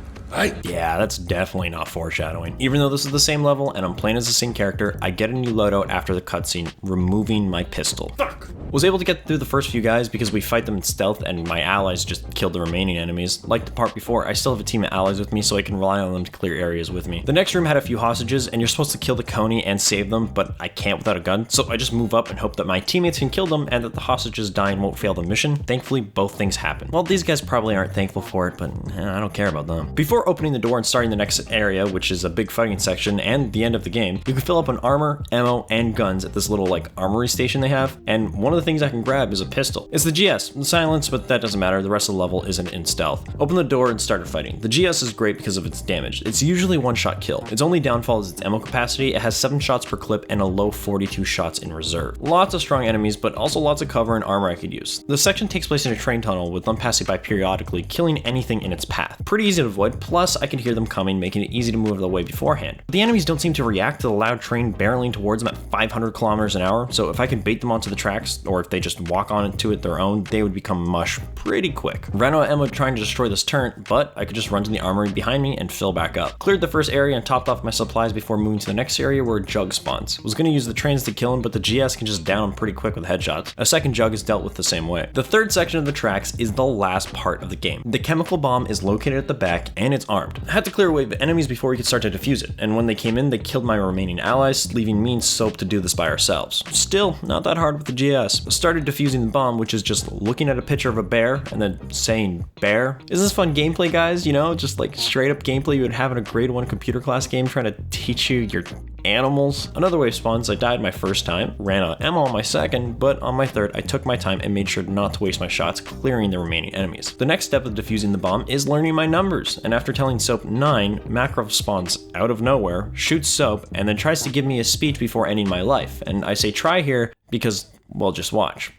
Yeah, that's definitely not foreshadowing. Even though this is the same level and I'm playing as the same character, I get a new loadout after the cutscene, removing my pistol. Fuck. Was able to get through the first few guys because we fight them in stealth and my allies just killed the remaining enemies. Like the part before, I still have a team of allies with me so I can rely on them to clear areas with me. The next room had a few hostages and you're supposed to kill the Coney and save them, but I can't without a gun, so I just move up and hope that my teammates can kill them and that the hostages dying won't fail the mission. Thankfully, both things happen. Well, these guys probably aren't thankful for it, but I don't care about them. Before opening the door and starting the next area, which is a big fighting section and the end of the game, you can fill up on armor, ammo, and guns at this little like armory station they have, and one of the things I can grab is a pistol. It's the GS, silence, but that doesn't matter, the rest of the level isn't in stealth. Open the door and started fighting. The GS is great because of its damage. It's usually one-shot kill. Its only downfall is its ammo capacity. It has 7 shots per clip and a low 42 shots in reserve. Lots of strong enemies, but also lots of cover and armor I could use. The section takes place in a train tunnel with them passing by periodically, killing anything in its path. Pretty easy to avoid, plus I can hear them coming, making it easy to move out of the way beforehand. But the enemies don't seem to react to the loud train barreling towards them at 500 kilometers an hour, so if I could bait them onto the tracks, or if they just walk onto it their own, they would become mush pretty quick. Ran out of ammo trying to destroy this turret, but I could just run to the armory behind me and fill back up. Cleared the first area and topped off my supplies before moving to the next area where a Jug spawns. Was going to use the trains to kill him, but the GS can just down him pretty quick with headshots. A second Jug is dealt with the same way. The third section of the tracks is the last part of the game. The chemical bomb is located at the back and it's armed. I had to clear away the enemies before we could start to defuse it, and when they came in, they killed my remaining allies, leaving me and Soap to do this by ourselves. Still, not that hard with the GS. Started defusing the bomb, which is just looking at a picture of a bear and then saying bear. Is this fun gameplay, guys? You know, just like straight up gameplay you would have in a grade 1 computer class game trying to teach you your animals. Another wave spawns. I died my first time, ran out of ammo on my second, but on my third I took my time and made sure not to waste my shots clearing the remaining enemies. The next step of defusing the bomb is learning my numbers, and after telling Soap 9, Makarov spawns out of nowhere, shoots Soap, and then tries to give me a speech before ending my life. And I say try here because, well, just watch.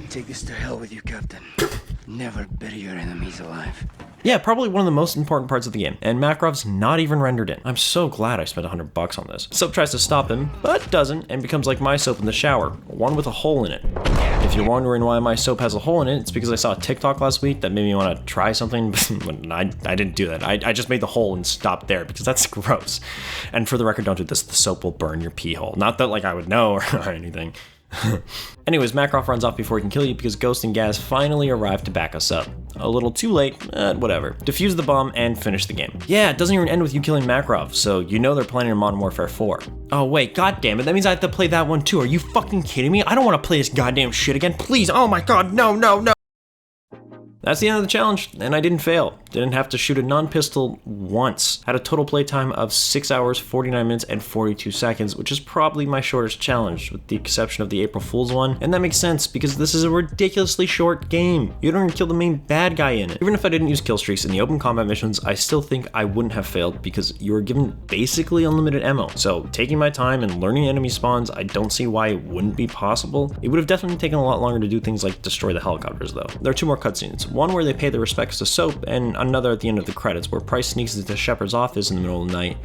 Take this to hell with you, Captain. Never bury your enemies alive. Yeah, probably one of the most important parts of the game, and Makarov's not even rendered in. I'm so glad I spent $100 on this. Soap tries to stop him, but doesn't, and becomes like my Soap in the shower, one with a hole in it. If you're wondering why my Soap has a hole in it, it's because I saw a TikTok last week that made me want to try something, but I didn't do that. I just made the hole and stopped there, because that's gross. And for the record, don't do this, the Soap will burn your pee hole. Not that like I would know or anything. Anyways, Makarov runs off before he can kill you because Ghost and Gaz finally arrive to back us up. A little too late, whatever. Defuse the bomb and finish the game. Yeah, it doesn't even end with you killing Makarov, so you know they're planning on Modern Warfare 4. Oh wait, god damn it, that means I have to play that one too. Are you fucking kidding me? I don't want to play this goddamn shit again, please. Oh my god, no, no, no. That's the end of the challenge, and I didn't fail. Didn't have to shoot a non-pistol once. Had a total playtime of 6 hours, 49 minutes, and 42 seconds, which is probably my shortest challenge, with the exception of the April Fool's one. And that makes sense, because this is a ridiculously short game. You don't even kill the main bad guy in it. Even if I didn't use kill streaks in the open combat missions, I still think I wouldn't have failed, because you were given basically unlimited ammo. So taking my time and learning enemy spawns, I don't see why it wouldn't be possible. It would have definitely taken a lot longer to do things like destroy the helicopters, though. There are 2 more cutscenes. One where they pay their respects to Soap, and another at the end of the credits where Price sneaks into Shepard's office in the middle of the night,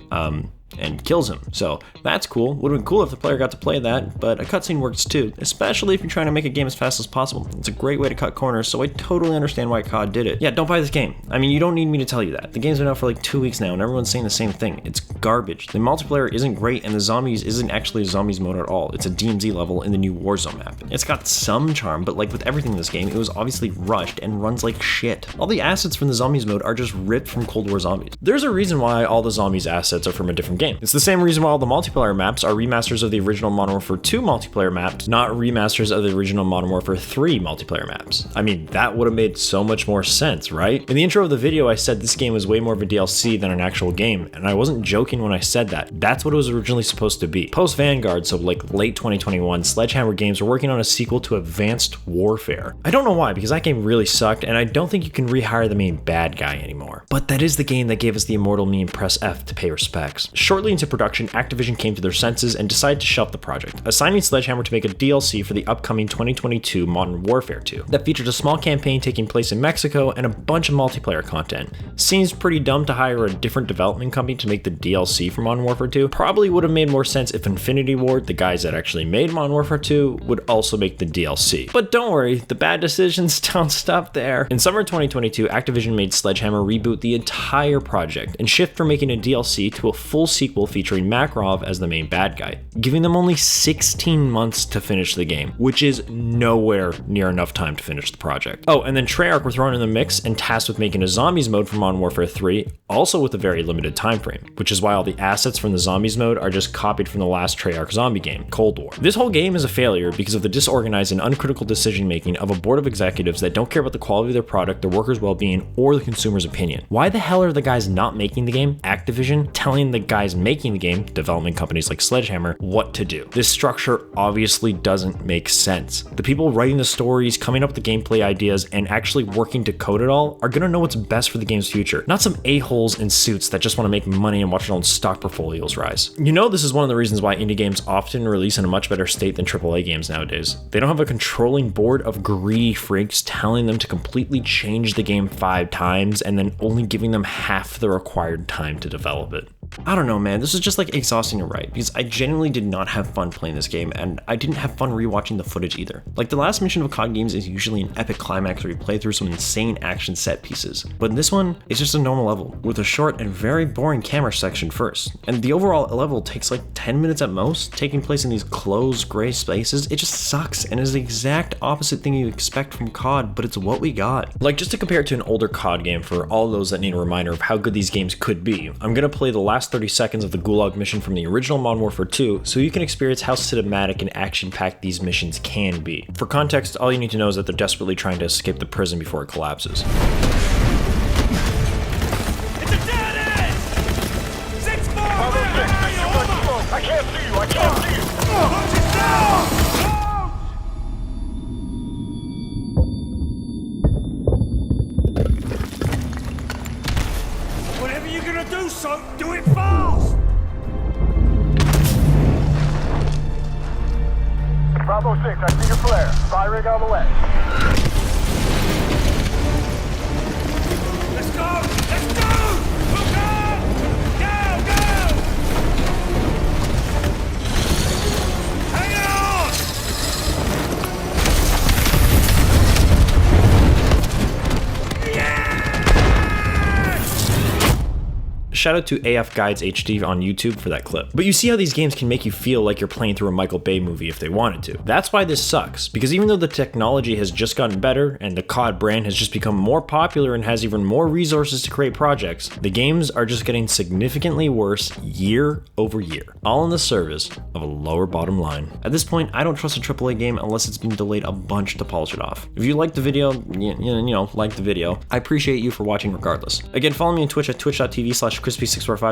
and kills him. So that's cool. Would have been cool if the player got to play that, but a cutscene works too, especially if you're trying to make a game as fast as possible. It's a great way to cut corners, so I totally understand why COD did it. Yeah, don't buy this game. I mean, you don't need me to tell you that. The game's been out for like 2 weeks now, and everyone's saying the same thing. It's garbage. The multiplayer isn't great, and the zombies isn't actually a zombies mode at all. It's a DMZ level in the new Warzone map. It's got some charm, but like with everything in this game, it was obviously rushed and runs like shit. All the assets from the zombies mode are just ripped from Cold War Zombies. There's a reason why all the zombies assets are from a different game. It's the same reason why all the multiplayer maps are remasters of the original Modern Warfare 2 multiplayer maps, not remasters of the original Modern Warfare 3 multiplayer maps. I mean, that would have made so much more sense, right? In the intro of the video, I said this game was way more of a DLC than an actual game, and I wasn't joking when I said that. That's what it was originally supposed to be. Post Vanguard, so like late 2021, Sledgehammer Games were working on a sequel to Advanced Warfare. I don't know why, because that game really sucked, and I don't think you can rehire the main bad guy anymore. But that is the game that gave us the immortal meme press F to pay respects. Shortly into production, Activision came to their senses and decided to shelve the project, assigning Sledgehammer to make a DLC for the upcoming 2022 Modern Warfare 2 that featured a small campaign taking place in Mexico and a bunch of multiplayer content. Seems pretty dumb to hire a different development company to make the DLC for Modern Warfare 2. Probably would have made more sense if Infinity Ward, the guys that actually made Modern Warfare 2, would also make the DLC. But don't worry, the bad decisions don't stop there. In summer 2022, Activision made Sledgehammer reboot the entire project and shift from making a DLC to a full sequel featuring Makarov as the main bad guy, giving them only 16 months to finish the game, which is nowhere near enough time to finish the project. Oh, and then Treyarch were thrown in the mix and tasked with making a zombies mode for Modern Warfare 3, also with a very limited time frame, which is why all the assets from the zombies mode are just copied from the last Treyarch zombie game, Cold War. This whole game is a failure because of the disorganized and uncritical decision making of a board of executives that don't care about the quality of their product, their workers' well-being, or the consumer's opinion. Why the hell are the guys not making the game, Activision, telling the guys making the game, development companies like Sledgehammer, what to do? This structure obviously doesn't make sense. The people writing the stories, coming up with the gameplay ideas, and actually working to code it all are gonna know what's best for the game's future, not some a-holes in suits that just want to make money and watch their own stock portfolios rise. You know, this is one of the reasons why indie games often release in a much better state than AAA games nowadays. They don't have a controlling board of greedy freaks telling them to completely change the game 5 times and then only giving them half the required time to develop it. I don't know, man, this is just like exhausting to write because I genuinely did not have fun playing this game, and I didn't have fun rewatching the footage either. Like, the last mission of COD games is usually an epic climax where you play through some insane action set pieces, but in this one, it's just a normal level with a short and very boring camera section first, and the overall level takes like 10 minutes at most, taking place in these closed gray spaces. It just sucks and is the exact opposite thing you expect from COD, but it's what we got. Like, just to compare it to an older COD game for all those that need a reminder of how good these games could be, I'm gonna play the last 30 seconds of the Gulag mission from the original Modern Warfare 2 so you can experience how cinematic and action-packed these missions can be. For context, all you need to know is that they're desperately trying to escape the prison before it collapses. It's a dead end! 6-4! I can't see you! I can't see you! Punch it down! Whatever you're gonna do, son, do it fast! Bravo 6, I see your flare. Firing on the left. Let's go! Let's go! Look out! Go! Go! Hang on! Shout out to AF Guides HD on YouTube for that clip. But you see how these games can make you feel like you're playing through a Michael Bay movie if they wanted to. That's why this sucks, because even though the technology has just gotten better and the COD brand has just become more popular and has even more resources to create projects, the games are just getting significantly worse year over year, all in the service of a lower bottom line. At this point, I don't trust a AAA game unless it's been delayed a bunch to polish it off. If you liked the video, you know, like the video, I appreciate you for watching regardless. Again, follow me on Twitch at twitch.tv/crispy645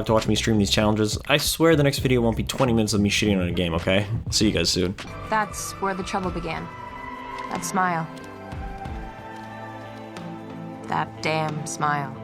to watch me stream these challenges. I swear the next video won't be 20 minutes of me shitting on a game, okay? See you guys soon. That's where the trouble began. That smile. That damn smile.